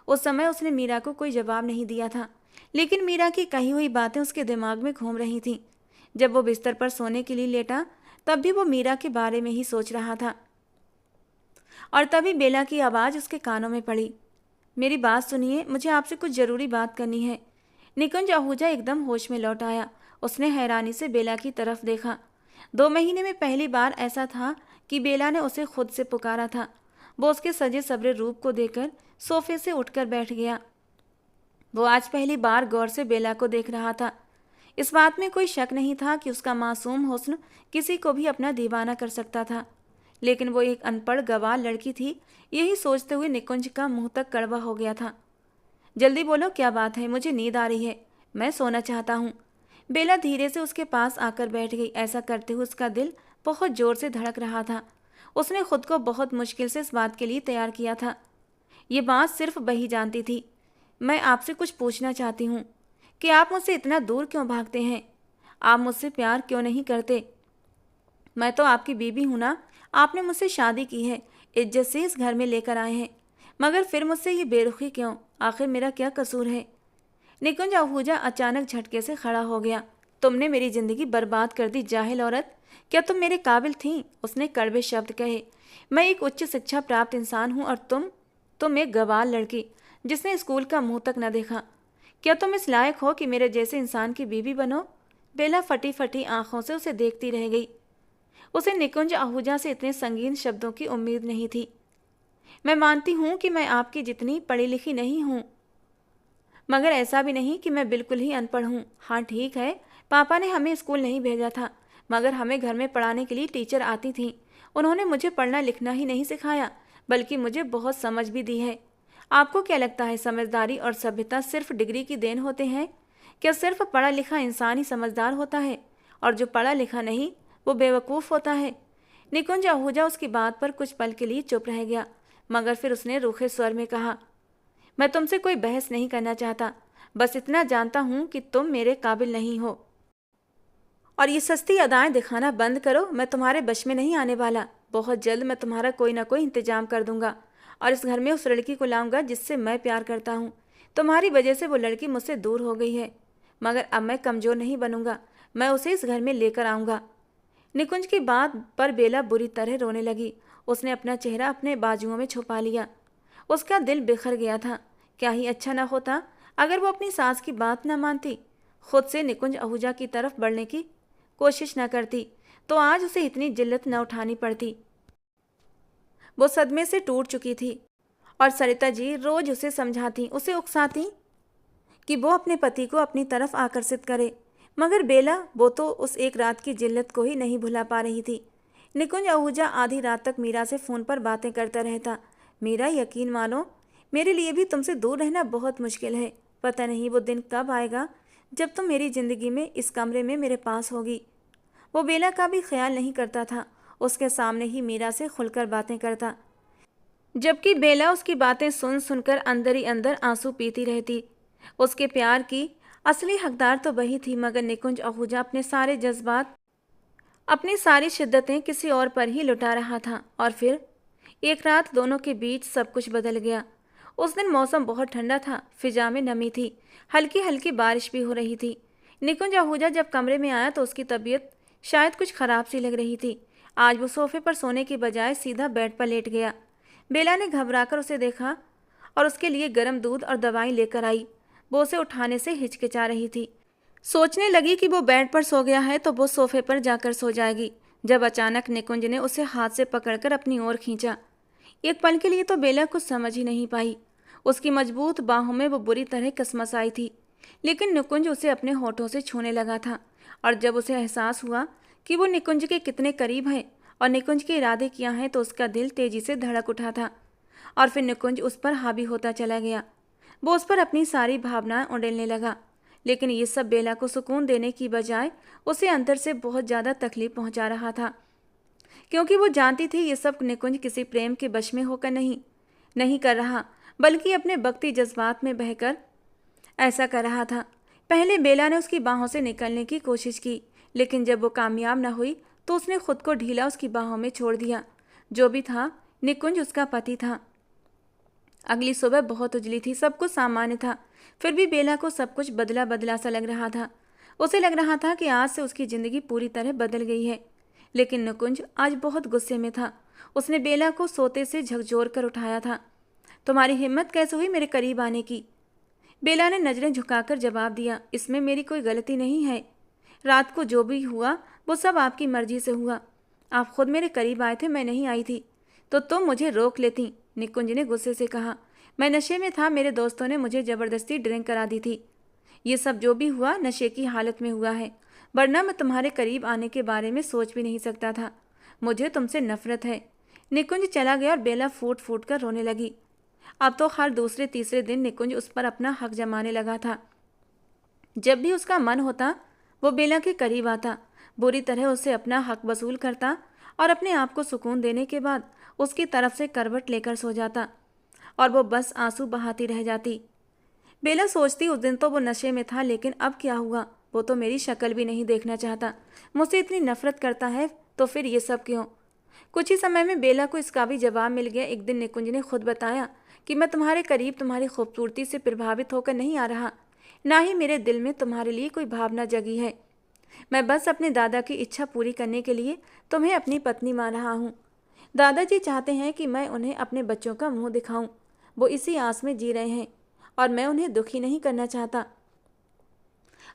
Speaker 1: उस समय उसने मीरा को कोई जवाब नहीं दिया था, लेकिन मीरा की कही हुई बातें उसके दिमाग में घूम रही थीं। जब वो बिस्तर पर सोने के लिए लेटा, तब भी वो मीरा के बारे में ही सोच रहा था। और तभी बेला की आवाज़ उसके कानों में पड़ी। मेरी बात सुनिए, मुझे आपसे कुछ ज़रूरी बात करनी है। निकुंज आहूजा एकदम होश में लौट आया। उसने हैरानी से बेला की तरफ देखा। 2 महीने में पहली बार ऐसा था कि बेला ने उसे खुद से पुकारा था। वो उसके सजे सवरे रूप को देखकर सोफे से उठकर बैठ गया। वो आज पहली बार गौर से बेला को देख रहा था। इस बात में कोई शक नहीं था कि उसका मासूम हुस्न किसी को भी अपना दीवाना कर सकता था, लेकिन वो एक अनपढ़ गंवार लड़की थी। यही सोचते हुए निकुंज का मुंह तक कड़वा हो गया था। जल्दी बोलो, क्या बात है? मुझे नींद आ रही है, मैं सोना चाहता हूँ। बेला धीरे से उसके पास आकर बैठ गई। ऐसा करते हुए उसका दिल बहुत जोर से धड़क रहा था। उसने खुद को बहुत मुश्किल से इस बात के लिए तैयार किया था। ये बात सिर्फ वही जानती थी। मैं आपसे कुछ पूछना चाहती हूँ कि आप मुझसे इतना दूर क्यों भागते हैं? आप मुझसे प्यार क्यों नहीं करते? मैं तो आपकी बीवी हूँ ना। आपने मुझसे शादी की है, इज्जत से इस घर में लेकर आए हैं, मगर फिर मुझसे ये बेरुखी क्यों? आखिर मेरा क्या कसूर है? निकुंज आहूजा अचानक झटके से खड़ा हो गया। तुमने मेरी जिंदगी बर्बाद कर दी जाहिल औरत। क्या तुम मेरे काबिल थी? उसने कड़वे शब्द कहे। मैं एक उच्च शिक्षा प्राप्त इंसान हूँ और तुम एक गवार लड़की जिसने स्कूल का मुंह तक न देखा। क्या तुम इस लायक हो कि मेरे जैसे इंसान की बीवी बनो? बेला फटी फटी आंखों से उसे देखती रह गई। उसे निकुंज आहूजा से इतने संगीन शब्दों की उम्मीद नहीं थी। मैं मानती हूँ कि मैं आपकी जितनी पढ़ी लिखी नहीं हूँ, मगर ऐसा भी नहीं कि मैं बिल्कुल ही अनपढ़ हूँ। हाँ ठीक है, पापा ने हमें स्कूल नहीं भेजा था, मगर हमें घर में पढ़ाने के लिए टीचर आती थी। उन्होंने मुझे पढ़ना लिखना ही नहीं सिखाया, बल्कि मुझे बहुत समझ भी दी है। आपको क्या लगता है समझदारी और सभ्यता सिर्फ डिग्री की देन होते हैं? क्या सिर्फ पढ़ा लिखा इंसान ही समझदार होता है और जो पढ़ा लिखा नहीं वो बेवकूफ़ होता है? निकुंज आहूजा उसकी बात पर कुछ पल के लिए चुप रह गया, मगर फिर उसने रूखे स्वर में कहा, मैं तुमसे कोई बहस नहीं करना चाहता। बस इतना जानता हूँ कि तुम मेरे काबिल नहीं हो और ये सस्ती अदाएं दिखाना बंद करो। मैं तुम्हारे बश में नहीं आने वाला। बहुत जल्द मैं तुम्हारा कोई ना कोई इंतजाम कर दूंगा और इस घर में उस लड़की को लाऊंगा जिससे मैं प्यार करता हूँ। तुम्हारी वजह से वो लड़की मुझसे दूर हो गई है, मगर अब मैं कमज़ोर नहीं बनूंगा। मैं उसे इस घर में लेकर आऊँगा। निकुंज की बात पर बेला बुरी तरह रोने लगी। उसने अपना चेहरा अपने बाजुओं में छुपा लिया। उसका दिल बिखर गया था। क्या ही अच्छा न होता अगर वो अपनी सास की बात न मानती, खुद से निकुंज आहूजा की तरफ बढ़ने की कोशिश न करती, तो आज उसे इतनी जिल्लत न उठानी पड़ती। वो सदमे से टूट चुकी थी और सरिता जी रोज उसे समझाती, उसे उकसाती कि वो अपने पति को अपनी तरफ आकर्षित करे, मगर बेला वो तो उस एक रात की जिल्लत को ही नहीं भुला पा रही थी। निकुंज आहूजा आधी रात तक मीरा से फ़ोन पर बातें करता रहता। मीरा, यकीन मानो मेरे लिए भी तुमसे दूर रहना बहुत मुश्किल है। पता नहीं वो दिन कब आएगा जब तुम मेरी ज़िंदगी में इस कमरे में मेरे पास होगी। वो बेला का भी ख्याल नहीं करता था, उसके सामने ही मीरा से खुलकर बातें करता, जबकि बेला उसकी बातें सुन सुनकर अंदर ही अंदर आंसू पीती रहती। उसके प्यार की असली हकदार तो वही थी, मगर निकुंज आहूजा अपने सारे जज्बात, अपनी सारी शिद्दतें किसी और पर ही लुटा रहा था। और फिर एक रात दोनों के बीच सब कुछ बदल गया। उस दिन मौसम बहुत ठंडा था, फिजा में नमी थी, हल्की हल्की बारिश भी हो रही थी। निकुंज आहूजा जब कमरे में आया तो उसकी तबीयत शायद कुछ खराब सी लग रही थी। आज वो सोफे पर सोने की बजाय सीधा बेड पर लेट गया। बेला ने घबराकर उसे देखा और उसके लिए गर्म दूध और दवाई लेकर आई। वो उसे उठाने से हिचकिचा रही थी। सोचने लगी कि वो बेड पर सो गया है तो वो सोफे पर जाकर सो जाएगी, जब अचानक निकुंज ने उसे हाथ से पकड़कर अपनी ओर खींचा। एक पल के लिए तो बेला कुछ समझ ही नहीं पाई। उसकी मजबूत बाहों में वो बुरी तरह कसमस आई थी, लेकिन निकुंज उसे अपने होठों से छूने लगा था। और जब उसे एहसास हुआ कि वो निकुंज के कितने करीब है और निकुंज के इरादे क्या हैं, तो उसका दिल तेजी से धड़क उठा था। और फिर निकुंज उस पर हावी होता चला गया। वो उस पर अपनी सारी भावनाएं उड़ेलने लगा, लेकिन ये सब बेला को सुकून देने की बजाय उसे अंदर से बहुत ज़्यादा तकलीफ पहुंचा रहा था, क्योंकि वो जानती थी ये सब निकुंज किसी प्रेम के वश में होकर नहीं कर रहा, बल्कि अपने भक्ति जज्बात में बहकर ऐसा कर रहा था। पहले बेला ने उसकी बाहों से निकलने की कोशिश की, लेकिन जब वो कामयाब न हुई तो उसने खुद को ढीला उसकी बाहों में छोड़ दिया। जो भी था, निकुंज उसका पति था। अगली सुबह बहुत उजली थी, सब कुछ सामान्य था, फिर भी बेला को सब कुछ बदला बदला सा लग रहा था। उसे लग रहा था कि आज से उसकी ज़िंदगी पूरी तरह बदल गई है। लेकिन निकुंज आज बहुत गुस्से में था। उसने बेला को सोते से झकझोर कर उठाया था। तुम्हारी हिम्मत कैसे हुई मेरे करीब आने की? बेला ने नज़रें झुकाकर जवाब दिया, इसमें मेरी कोई गलती नहीं है। रात को जो भी हुआ वो सब आपकी मर्जी से हुआ। आप खुद मेरे करीब आए थे, मैं नहीं आई थी तो तुम मुझे रोक लेती। निकुंज ने गुस्से से कहा, मैं नशे में था, मेरे दोस्तों ने मुझे ज़बरदस्ती ड्रिंक करा दी थी। ये सब जो भी हुआ नशे की हालत में हुआ है, वरना मैं तुम्हारे करीब आने के बारे में सोच भी नहीं सकता था। मुझे तुमसे नफरत है। निकुंज चला गया और बेला फूट फूट कर रोने लगी। अब तो हर दूसरे तीसरे दिन निकुंज उस पर अपना हक जमाने लगा था। जब भी उसका मन होता वो बेला के करीब आता, बुरी तरह उससे अपना हक वसूल करता और अपने आप को सुकून देने के बाद उसकी तरफ से करवट लेकर सो जाता और वो बस आंसू बहाती रह जाती। बेला सोचती, उस दिन तो वो नशे में था, लेकिन अब क्या हुआ? वो तो मेरी शक्ल भी नहीं देखना चाहता, मुझसे इतनी नफरत करता है, तो फिर ये सब क्यों? कुछ ही समय में बेला को इसका भी जवाब मिल गया। एक दिन निकुंज ने खुद बताया कि मैं तुम्हारे करीब तुम्हारी खूबसूरती से प्रभावित होकर नहीं आ रहा, ना ही मेरे दिल में तुम्हारे लिए कोई भावना जगी है। मैं बस अपने दादा की इच्छा पूरी करने के लिए तुम्हें अपनी पत्नी मान रहा हूँ। दादाजी चाहते हैं कि मैं उन्हें अपने बच्चों का मुंह दिखाऊं। वो इसी आस में जी रहे हैं और मैं उन्हें दुखी नहीं करना चाहता।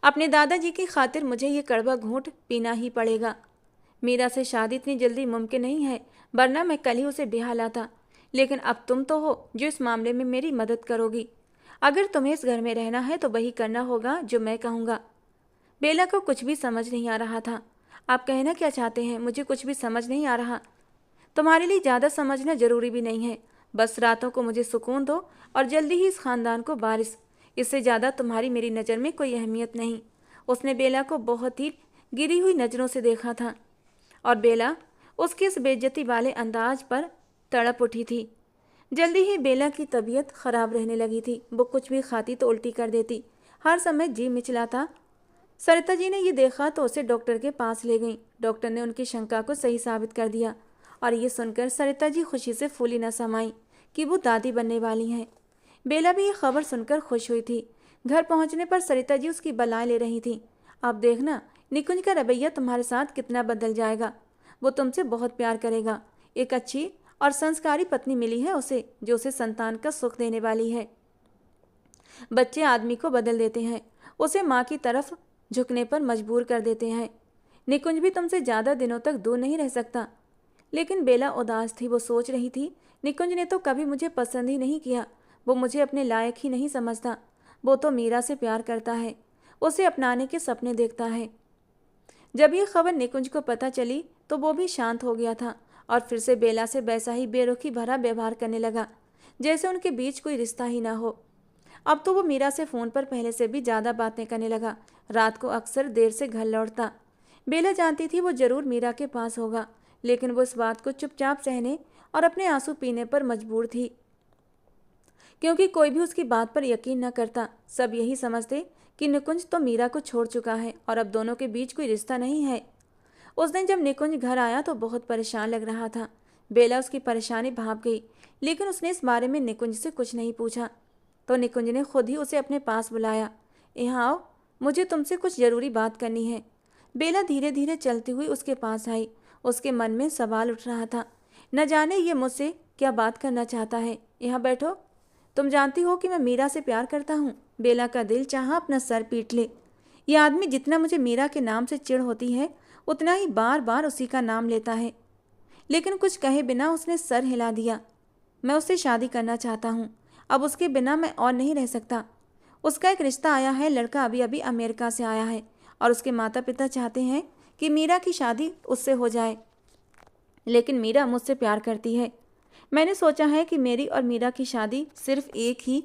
Speaker 1: अपने दादाजी की खातिर मुझे ये कड़वा घूंट पीना ही पड़ेगा। मीरा से शादी इतनी जल्दी मुमकिन नहीं है, वरना मैं कल ही उसे ब्याह लाता। लेकिन अब तुम तो हो जो इस मामले में मेरी मदद करोगी। अगर तुम्हें इस घर में रहना है तो वही करना होगा जो मैं कहूँगा। बेला को कुछ भी समझ नहीं आ रहा था। आप कहना क्या चाहते हैं? मुझे कुछ भी समझ नहीं आ रहा। तुम्हारे लिए ज़्यादा समझना जरूरी भी नहीं है। बस रातों को मुझे सुकून दो और जल्दी ही इस खानदान को बारिश। इससे ज़्यादा तुम्हारी मेरी नज़र में कोई अहमियत नहीं। उसने बेला को बहुत ही गिरी हुई नज़रों से देखा था और बेला उसके इस बेइज्जती वाले अंदाज पर तड़प उठी थी। जल्दी ही बेला की तबीयत खराब रहने लगी थी। वो कुछ भी खाती तो उल्टी कर देती, हर समय जी मिचलाता। सरिता जी ने ये देखा तो उसे डॉक्टर के पास ले गई। डॉक्टर ने उनकी शंका को सही साबित कर दिया और ये सुनकर सरिता जी खुशी से फूली न समाई कि वो दादी बनने वाली हैं। बेला भी ये खबर सुनकर खुश हुई थी। घर पहुंचने पर सरिता जी उसकी बलाएं ले रही थी। अब देखना निकुंज का रवैया तुम्हारे साथ कितना बदल जाएगा। वो तुमसे बहुत प्यार करेगा। एक अच्छी और संस्कारी पत्नी मिली है उसे, जो उसे संतान का सुख देने वाली है। बच्चे आदमी को बदल देते हैं, उसे माँ की तरफ झुकने पर मजबूर कर देते हैं। निकुंज भी तुमसे ज़्यादा दिनों तक दूर नहीं रह सकता। लेकिन बेला उदास थी। वो सोच रही थी, निकुंज ने तो कभी मुझे पसंद ही नहीं किया। वो मुझे अपने लायक ही नहीं समझता। वो तो मीरा से प्यार करता है, उसे अपनाने के सपने देखता है। जब ये खबर निकुंज को पता चली तो वो भी शांत हो गया था और फिर से बेला से वैसा ही बेरुखी भरा व्यवहार करने लगा, जैसे उनके बीच कोई रिश्ता ही ना हो। अब तो वो मीरा से फ़ोन पर पहले से भी ज़्यादा बातें करने लगा। रात को अक्सर देर से घर लौटता। बेला जानती थी वो ज़रूर मीरा के पास होगा, लेकिन वो इस बात को चुपचाप सहने और अपने आंसू पीने पर मजबूर थी, क्योंकि कोई भी उसकी बात पर यकीन न करता। सब यही समझते कि निकुंज तो मीरा को छोड़ चुका है और अब दोनों के बीच कोई रिश्ता नहीं है। उस दिन जब निकुंज घर आया तो बहुत परेशान लग रहा था। बेला उसकी परेशानी भाप गई, लेकिन उसने इस बारे में निकुंज से कुछ नहीं पूछा। तो निकुंज ने खुद ही उसे अपने पास बुलाया। यहाँ आओ, मुझे तुमसे कुछ ज़रूरी बात करनी है। बेला धीरे धीरे चलती हुई उसके पास आई। उसके मन में सवाल उठ रहा था, न जाने ये मुझसे क्या बात करना चाहता है। यहाँ बैठो, तुम जानती हो कि मैं मीरा से प्यार करता हूँ। बेला का दिल चाहा अपना सर पीट ले। ये आदमी जितना मुझे मीरा के नाम से चिढ़ होती है, उतना ही बार बार उसी का नाम लेता है। लेकिन कुछ कहे बिना उसने सर हिला दिया। मैं उससे शादी करना चाहता हूँ। अब उसके बिना मैं और नहीं रह सकता। उसका एक रिश्ता आया है। लड़का अभी अभी अमेरिका से आया है और उसके माता पिता चाहते हैं कि मीरा की शादी उससे हो जाए। लेकिन मीरा मुझसे प्यार करती है। मैंने सोचा है कि मेरी और मीरा की शादी सिर्फ एक ही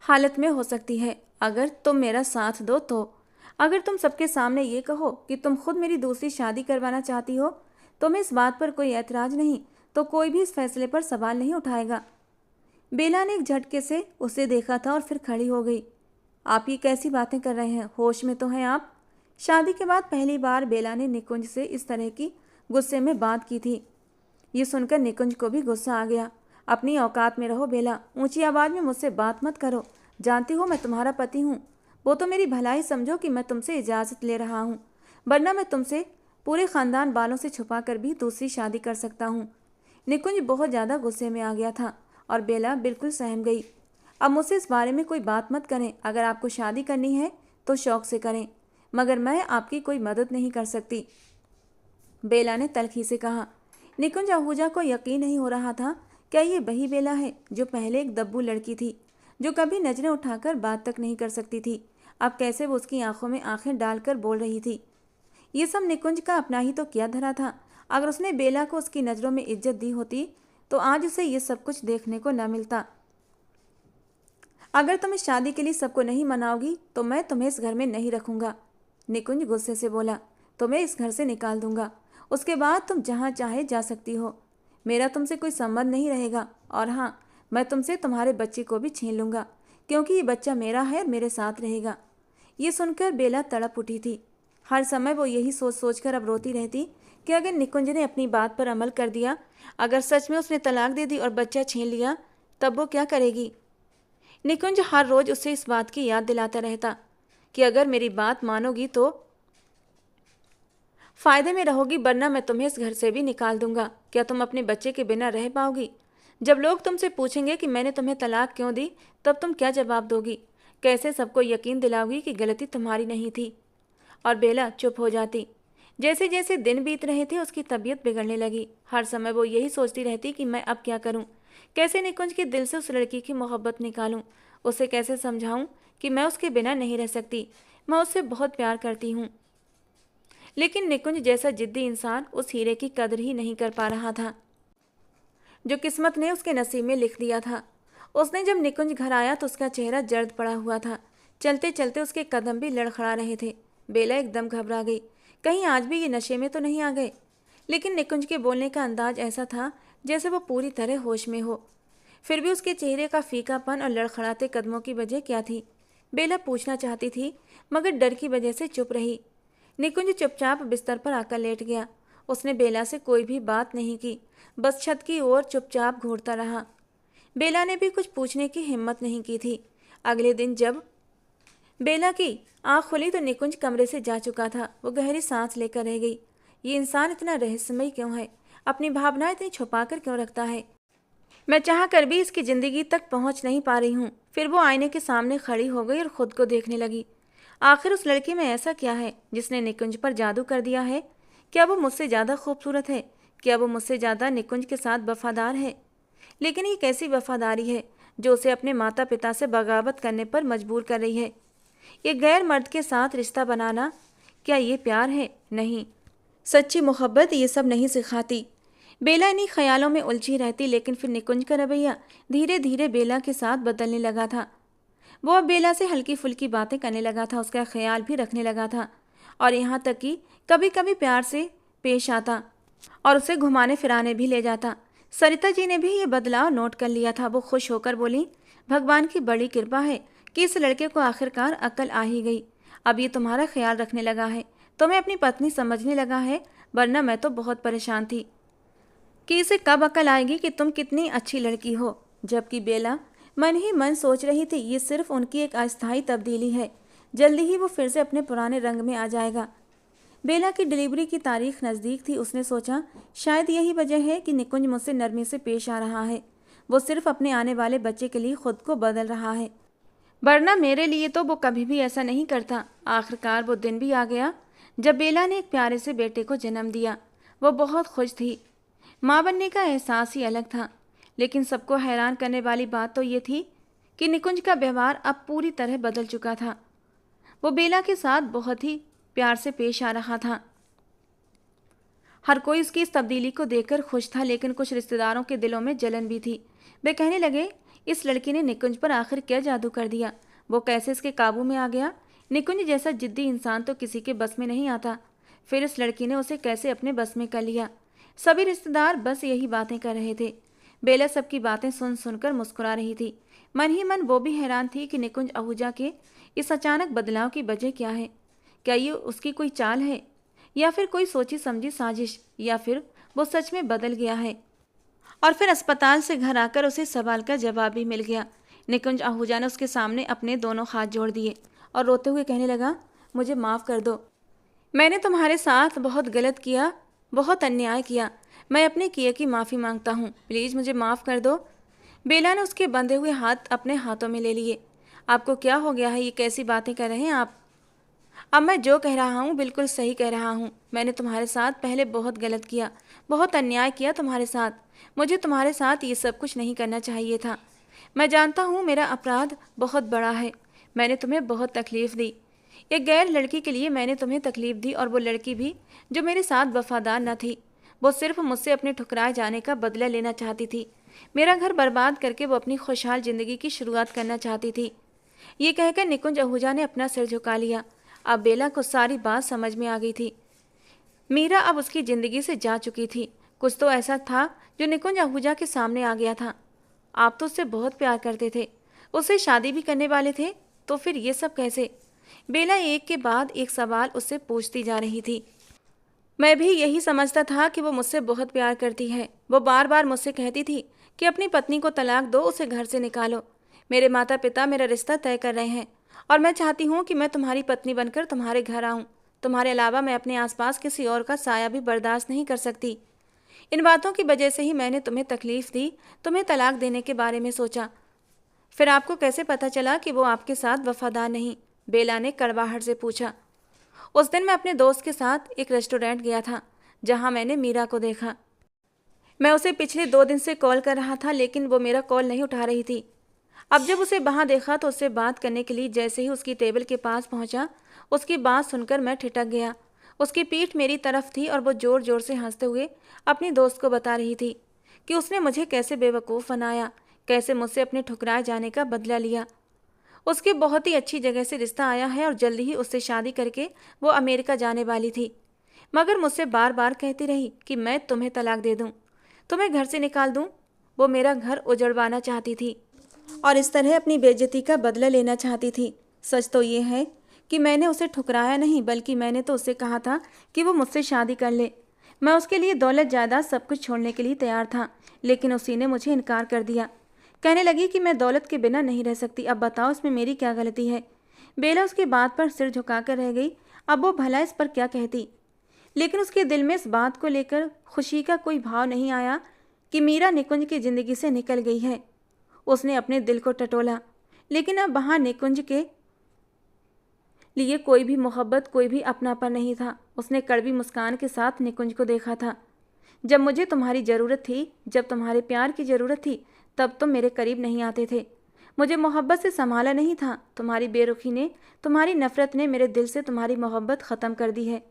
Speaker 1: हालत में हो सकती है, अगर तुम मेरा साथ दो तो। अगर तुम सबके सामने ये कहो कि तुम खुद मेरी दूसरी शादी करवाना चाहती हो, तुम्हें इस बात पर कोई ऐतराज़ नहीं, तो कोई भी इस फैसले पर सवाल नहीं उठाएगा। बेला ने एक झटके से उसे देखा था और फिर खड़ी हो गई। आप ये कैसी बातें कर रहे हैं? होश में तो हैं आप? शादी के बाद पहली बार बेला ने निकुंज से इस तरह की गुस्से में बात की थी। ये सुनकर निकुंज को भी गुस्सा आ गया। अपनी औकात में रहो बेला, ऊंची आवाज़ में मुझसे बात मत करो। जानती हो मैं तुम्हारा पति हूँ। वो तो मेरी भलाई समझो कि मैं तुमसे इजाज़त ले रहा हूँ, वरना मैं तुमसे पूरे ख़ानदान वालों से छुपा कर भी दूसरी शादी कर सकता हूँ। निकुंज बहुत ज़्यादा गुस्से में आ गया था और बेला बिल्कुल सहम गई। अब मुझसे इस बारे में कोई बात मत करें। अगर आपको शादी करनी है तो शौक़ से करें, मगर मैं आपकी कोई मदद नहीं कर सकती, बेला ने तल्खी से कहा। निकुंज आहूजा को यकीन नहीं हो रहा था, क्या ये वही बेला है जो पहले एक दब्बू लड़की थी, जो कभी नजरें उठाकर बात तक नहीं कर सकती थी। अब कैसे वो उसकी आंखों में आंखें डालकर बोल रही थी। ये सब निकुंज का अपना ही तो किया धरा था। अगर उसने बेला को उसकी नज़रों में इज्जत दी होती तो आज उसे ये सब कुछ देखने को न मिलता। अगर तुम इस शादी के लिए सबको नहीं मनाओगी तो मैं तुम्हें इस घर में नहीं रखूँगा, निकुंज गुस्से से बोला। तुम्हें इस घर से निकाल दूंगा, उसके बाद तुम जहाँ चाहे जा सकती हो। मेरा तुमसे कोई संबंध नहीं रहेगा। और हाँ, मैं तुमसे तुम्हारे बच्चे को भी छीन लूँगा, क्योंकि ये बच्चा मेरा है और मेरे साथ रहेगा। ये सुनकर बेला तड़प उठी थी। हर समय वो यही सोच सोच कर अब रोती रहती कि अगर निकुंज ने अपनी बात पर अमल कर दिया, अगर सच में उसने तलाक दे दी और बच्चा छीन लिया, तब वो क्या करेगी? निकुंज हर रोज उसे इस बात की याद दिलाता रहता कि अगर मेरी बात मानोगी तो फायदे में रहोगी, वरना मैं तुम्हें इस घर से भी निकाल दूंगा। क्या तुम अपने बच्चे के बिना रह पाओगी? जब लोग तुमसे पूछेंगे कि मैंने तुम्हें तलाक क्यों दी, तब तुम क्या जवाब दोगी? कैसे सबको यकीन दिलाओगी कि गलती तुम्हारी नहीं थी? और बेला चुप हो जाती। जैसे जैसे दिन बीत रहे थे उसकी तबीयत बिगड़ने लगी। हर समय वो यही सोचती रहती कि मैं अब क्या करूं, कैसे निकुंज के दिल से उस लड़की की मोहब्बत निकालूं, उसे कैसे समझाऊं कि मैं उसके बिना नहीं रह सकती, मैं उससे बहुत प्यार करती हूँ। लेकिन निकुंज जैसा जिद्दी इंसान उस हीरे की कदर ही नहीं कर पा रहा था जो किस्मत ने उसके नसीब में लिख दिया था। उसने जब निकुंज घर आया तो उसका चेहरा जर्द पड़ा हुआ था। चलते चलते उसके कदम भी लड़खड़ा रहे थे। बेला एकदम घबरा गई, कहीं आज भी ये नशे में तो नहीं आ गए। लेकिन निकुंज के बोलने का अंदाज ऐसा था जैसे वो पूरी तरह होश में हो। फिर भी उसके चेहरे का फीकापन और लड़खड़ाते कदमों की वजह क्या थी? बेला पूछना चाहती थी मगर डर की वजह से चुप रही। निकुंज चुपचाप बिस्तर पर आकर लेट गया। उसने बेला से कोई भी बात नहीं की, बस छत की ओर चुपचाप घूरता रहा। बेला ने भी कुछ पूछने की हिम्मत नहीं की थी। अगले दिन जब बेला की आंख खुली तो निकुंज कमरे से जा चुका था। वो गहरी सांस लेकर रह गई। ये इंसान इतना रहस्यमय क्यों है? अपनी भावनाएं इतनी छुपा कर क्यों रखता है? मैं चाह कर भी इसकी जिंदगी तक पहुंच नहीं पा रही हूँ। फिर वो आईने के सामने खड़ी हो गई और खुद को देखने लगी। आखिर उस लड़की में ऐसा क्या है जिसने निकुंज पर जादू कर दिया है? क्या वो मुझसे ज़्यादा खूबसूरत है? क्या वो मुझसे ज़्यादा निकुंज के साथ वफादार है? लेकिन ये कैसी वफादारी है जो उसे अपने माता पिता से बगावत करने पर मजबूर कर रही है? ये गैर मर्द के साथ रिश्ता बनाना, क्या ये प्यार है? नहीं, सच्ची मोहब्बत ये सब नहीं सिखाती। बेला इन्हीं ख्यालों में उलझी रहती। लेकिन फिर निकुंज का रवैया धीरे धीरे बेला के साथ बदलने लगा था। वो अब बेला से हल्की फुल्की बातें करने लगा था, उसका ख्याल भी रखने लगा था और यहाँ तक कि कभी कभी प्यार से पेश आता और उसे घुमाने फिराने भी ले जाता। सरिता जी ने भी ये बदलाव नोट कर लिया था। वो खुश होकर बोली, भगवान की बड़ी कृपा है कि इस लड़के को आखिरकार अक्ल आ ही गई। अब ये तुम्हारा ख्याल रखने लगा है, तुम्हें अपनी पत्नी समझने लगा है, वरना मैं तो बहुत परेशान थी कि इसे कब अकल आएगी कि तुम कितनी अच्छी लड़की हो। जबकि बेला मन ही मन सोच रही थी ये सिर्फ उनकी एक अस्थायी तब्दीली है, जल्दी ही वो फिर से अपने पुराने रंग में आ जाएगा। बेला की डिलीवरी की तारीख नज़दीक थी। उसने सोचा शायद यही वजह है कि निकुंज मुझसे नरमी से पेश आ रहा है। वो सिर्फ अपने आने वाले बच्चे के लिए खुद को बदल रहा है, वरना मेरे लिए तो वो कभी भी ऐसा नहीं करता। आखिरकार वो दिन भी आ गया जब बेला ने एक प्यारे से बेटे को जन्म दिया। वो बहुत खुश थी। माँ बनने का एहसास ही अलग था। लेकिन सबको हैरान करने वाली बात तो ये थी कि निकुंज का व्यवहार अब पूरी तरह बदल चुका था। वो बेला के साथ बहुत ही प्यार से पेश आ रहा था। हर कोई उसकी इस तब्दीली को देखकर खुश था, लेकिन कुछ रिश्तेदारों के दिलों में जलन भी थी। वे कहने लगे, इस लड़की ने निकुंज पर आखिर क्या जादू कर दिया? वो कैसे इसके काबू में आ गया? निकुंज जैसा जिद्दी इंसान तो किसी के बस में नहीं आता, फिर इस लड़की ने उसे कैसे अपने बस में कर लिया? सभी रिश्तेदार बस यही बातें कर रहे थे। बेला सबकी बातें सुन सुनकर मुस्कुरा रही थी। मन ही मन वो भी हैरान थी कि निकुंज आहूजा के इस अचानक बदलाव की वजह क्या है। क्या ये उसकी कोई चाल है, या फिर कोई सोची समझी साजिश, या फिर वो सच में बदल गया है? और फिर अस्पताल से घर आकर उसे सवाल का जवाब भी मिल गया। निकुंज आहूजा ने उसके सामने अपने दोनों हाथ जोड़ दिए और रोते हुए कहने लगा, मुझे माफ़ कर दो। मैंने तुम्हारे साथ बहुत गलत किया, बहुत अन्याय किया। मैं अपने किए की माफ़ी मांगता हूँ, प्लीज़ मुझे माफ़ कर दो। बेला ने उसके बंधे हुए हाथ अपने हाथों में ले लिए। आपको क्या हो गया है? ये कैसी बातें कर रहे हैं आप? अब मैं जो कह रहा हूँ बिल्कुल सही कह रहा हूँ। मैंने तुम्हारे साथ पहले बहुत गलत किया, बहुत अन्याय किया तुम्हारे साथ। मुझे तुम्हारे साथ ये सब कुछ नहीं करना चाहिए था। मैं जानता हूँ मेरा अपराध बहुत बड़ा है। मैंने तुम्हें बहुत तकलीफ़ दी। एक गैर लड़की के लिए मैंने तुम्हें तकलीफ़ दी, और वो लड़की भी जो मेरे साथ वफादार न थी। वो सिर्फ मुझसे अपने ठुकराए जाने का बदला लेना चाहती थी। मेरा घर बर्बाद करके वो अपनी खुशहाल ज़िंदगी की शुरुआत करना चाहती थी। ये कहकर निकुंज आहूजा ने अपना सिर झुका लिया। अब बेला को सारी बात समझ में आ गई थी। मीरा अब उसकी ज़िंदगी से जा चुकी थी। कुछ तो ऐसा था जो निकुंज आहूजा के सामने आ गया था। आप तो उससे बहुत प्यार करते थे, उससे शादी भी करने वाले थे, तो फिर ये सब कैसे? बेला एक के बाद एक सवाल उससे पूछती जा रही थी। मैं भी यही समझता था कि वो मुझसे बहुत प्यार करती है। वो बार बार मुझसे कहती थी कि अपनी पत्नी को तलाक दो, उसे घर से निकालो। मेरे माता पिता मेरा रिश्ता तय कर रहे हैं और मैं चाहती हूँ कि मैं तुम्हारी पत्नी बनकर तुम्हारे घर आऊँ। तुम्हारे अलावा मैं अपने आसपास किसी और का साया भी बर्दाश्त नहीं कर सकती। इन बातों की वजह से ही मैंने तुम्हें तकलीफ दी, तुम्हें तलाक देने के बारे में सोचा। फिर आपको कैसे पता चला कि वो आपके साथ वफादार नहीं? बेला ने कड़वाहट से पूछा। उस दिन मैं अपने दोस्त के साथ एक रेस्टोरेंट गया था जहां मैंने मीरा को देखा। मैं उसे पिछले 2 दिन से कॉल कर रहा था, लेकिन वो मेरा कॉल नहीं उठा रही थी। अब जब उसे वहां देखा तो उससे बात करने के लिए जैसे ही उसकी टेबल के पास पहुंचा, उसकी बात सुनकर मैं ठिठक गया। उसकी पीठ मेरी तरफ थी और वो जोर जोर से हंसते हुए अपनी दोस्त को बता रही थी कि उसने मुझे कैसे बेवकूफ़ बनाया, कैसे मुझसे अपने ठुकराए जाने का बदला लिया। उसकी बहुत ही अच्छी जगह से रिश्ता आया है और जल्दी ही उससे शादी करके वो अमेरिका जाने वाली थी, मगर मुझसे बार बार कहती रही कि मैं तुम्हें तलाक दे दूं, तुम्हें घर से निकाल दूं। वो मेरा घर उजड़वाना चाहती थी और इस तरह अपनी बेइज्जती का बदला लेना चाहती थी। सच तो ये है कि मैंने उसे ठुकराया नहीं, बल्कि मैंने तो उससे कहा था कि वो मुझसे शादी कर ले। मैं उसके लिए दौलत जायदाद सब कुछ छोड़ने के लिए तैयार था, लेकिन उसी ने मुझे इनकार कर दिया। कहने लगी कि मैं दौलत के बिना नहीं रह सकती। अब बताओ इसमें मेरी क्या गलती है? बेला उसकी बात पर सिर झुकाकर रह गई। अब वो भला इस पर क्या कहती, लेकिन उसके दिल में इस बात को लेकर खुशी का कोई भाव नहीं आया कि मीरा निकुंज की ज़िंदगी से निकल गई है। उसने अपने दिल को टटोला, लेकिन अब वहाँ निकुंज के लिए कोई भी मोहब्बत, कोई भी अपनापन नहीं था। उसने कड़वी मुस्कान के साथ निकुंज को देखा था। जब मुझे तुम्हारी ज़रूरत थी, जब तुम्हारे प्यार की ज़रूरत थी, तब तुम मेरे करीब नहीं आते थे। मुझे मोहब्बत से संभाला नहीं था। तुम्हारी बेरुखी ने, तुम्हारी नफ़रत ने मेरे दिल से तुम्हारी मोहब्बत ख़त्म कर दी है।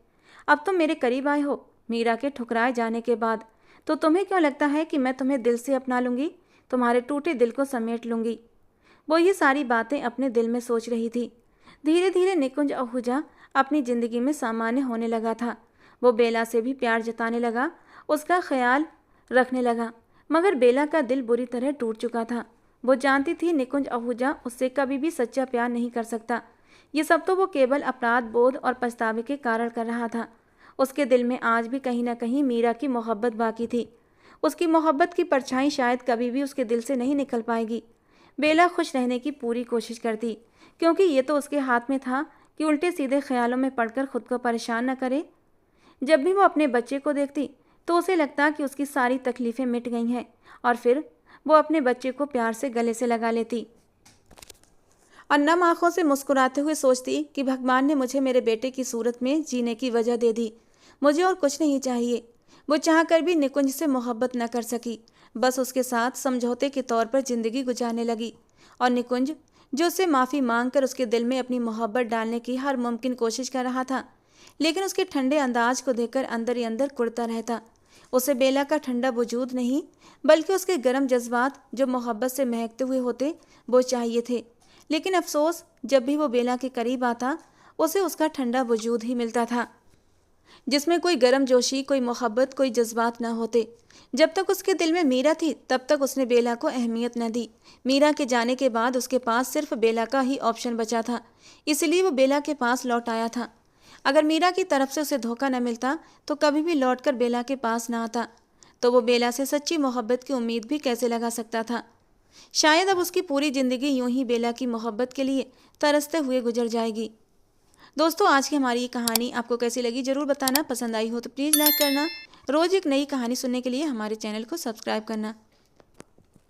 Speaker 1: अब तुम मेरे करीब आए हो मीरा के ठुकराए जाने के बाद, तो तुम्हें क्यों लगता है कि मैं तुम्हें दिल से अपना लूँगी, तुम्हारे टूटे दिल को समेट लूँगी? वो ये सारी बातें अपने दिल में सोच रही थी। धीरे धीरे निकुंज आहूजा अपनी ज़िंदगी में सामान्य होने लगा था। वो बेला से भी प्यार जताने लगा, उसका ख्याल रखने लगा, मगर बेला का दिल बुरी तरह टूट चुका था। वो जानती थी निकुंज आहूजा उससे कभी भी सच्चा प्यार नहीं कर सकता। ये सब तो वो केवल अपराध बोध और पछतावे के कारण कर रहा था। उसके दिल में आज भी कहीं ना कहीं मीरा की मोहब्बत बाकी थी। उसकी मोहब्बत की परछाई शायद कभी भी उसके दिल से नहीं निकल पाएगी। बेला खुश रहने की पूरी कोशिश करती, क्योंकि ये तो उसके हाथ में था कि उल्टे सीधे ख्यालों में पड़कर खुद को परेशान न करे। जब भी वो अपने बच्चे को देखती तो उसे लगता कि उसकी सारी तकलीफ़ें मिट गई हैं, और फिर वो अपने बच्चे को प्यार से गले से लगा लेती और नम आंखों से मुस्कुराते हुए सोचती कि भगवान ने मुझे मेरे बेटे की सूरत में जीने की वजह दे दी। मुझे और कुछ नहीं चाहिए। वो चाहकर भी निकुंज से मोहब्बत न कर सकी, बस उसके साथ समझौते के तौर पर ज़िंदगी गुजारने लगी। और निकुंज, जो उससे माफ़ी मांगकर उसके दिल में अपनी मोहब्बत डालने की हर मुमकिन कोशिश कर रहा था, लेकिन उसके ठंडे अंदाज को देखकर अंदर ही अंदर कुड़ता रहता। उसे बेला का ठंडा वजूद नहीं, बल्कि उसके गर्म जज्बात जो मोहब्बत से महकते हुए होते, वो चाहिए थे। लेकिन अफसोस, जब भी वो बेला के करीब आता उसे उसका ठंडा वजूद ही मिलता था, जिसमें कोई गर्म जोशी, कोई मोहब्बत, कोई जज्बात न होते। जब तक उसके दिल में मीरा थी तब तक उसने बेला को अहमियत न दी। मीरा के जाने के बाद उसके पास सिर्फ बेला का ही ऑप्शन बचा था, इसलिए वो बेला के पास लौट आया था। अगर मीरा की तरफ से उसे धोखा न मिलता तो कभी भी लौटकर बेला के पास न आता, तो वो बेला से सच्ची मोहब्बत की उम्मीद भी कैसे लगा सकता था। शायद अब उसकी पूरी ज़िंदगी यूं ही बेला की मोहब्बत के लिए तरसते हुए गुजर जाएगी। दोस्तों, आज की हमारी ये कहानी आपको कैसी लगी ज़रूर बताना। पसंद आई हो तो प्लीज़ लाइक करना। रोज़ एक नई कहानी सुनने के लिए हमारे चैनल को सब्सक्राइब करना।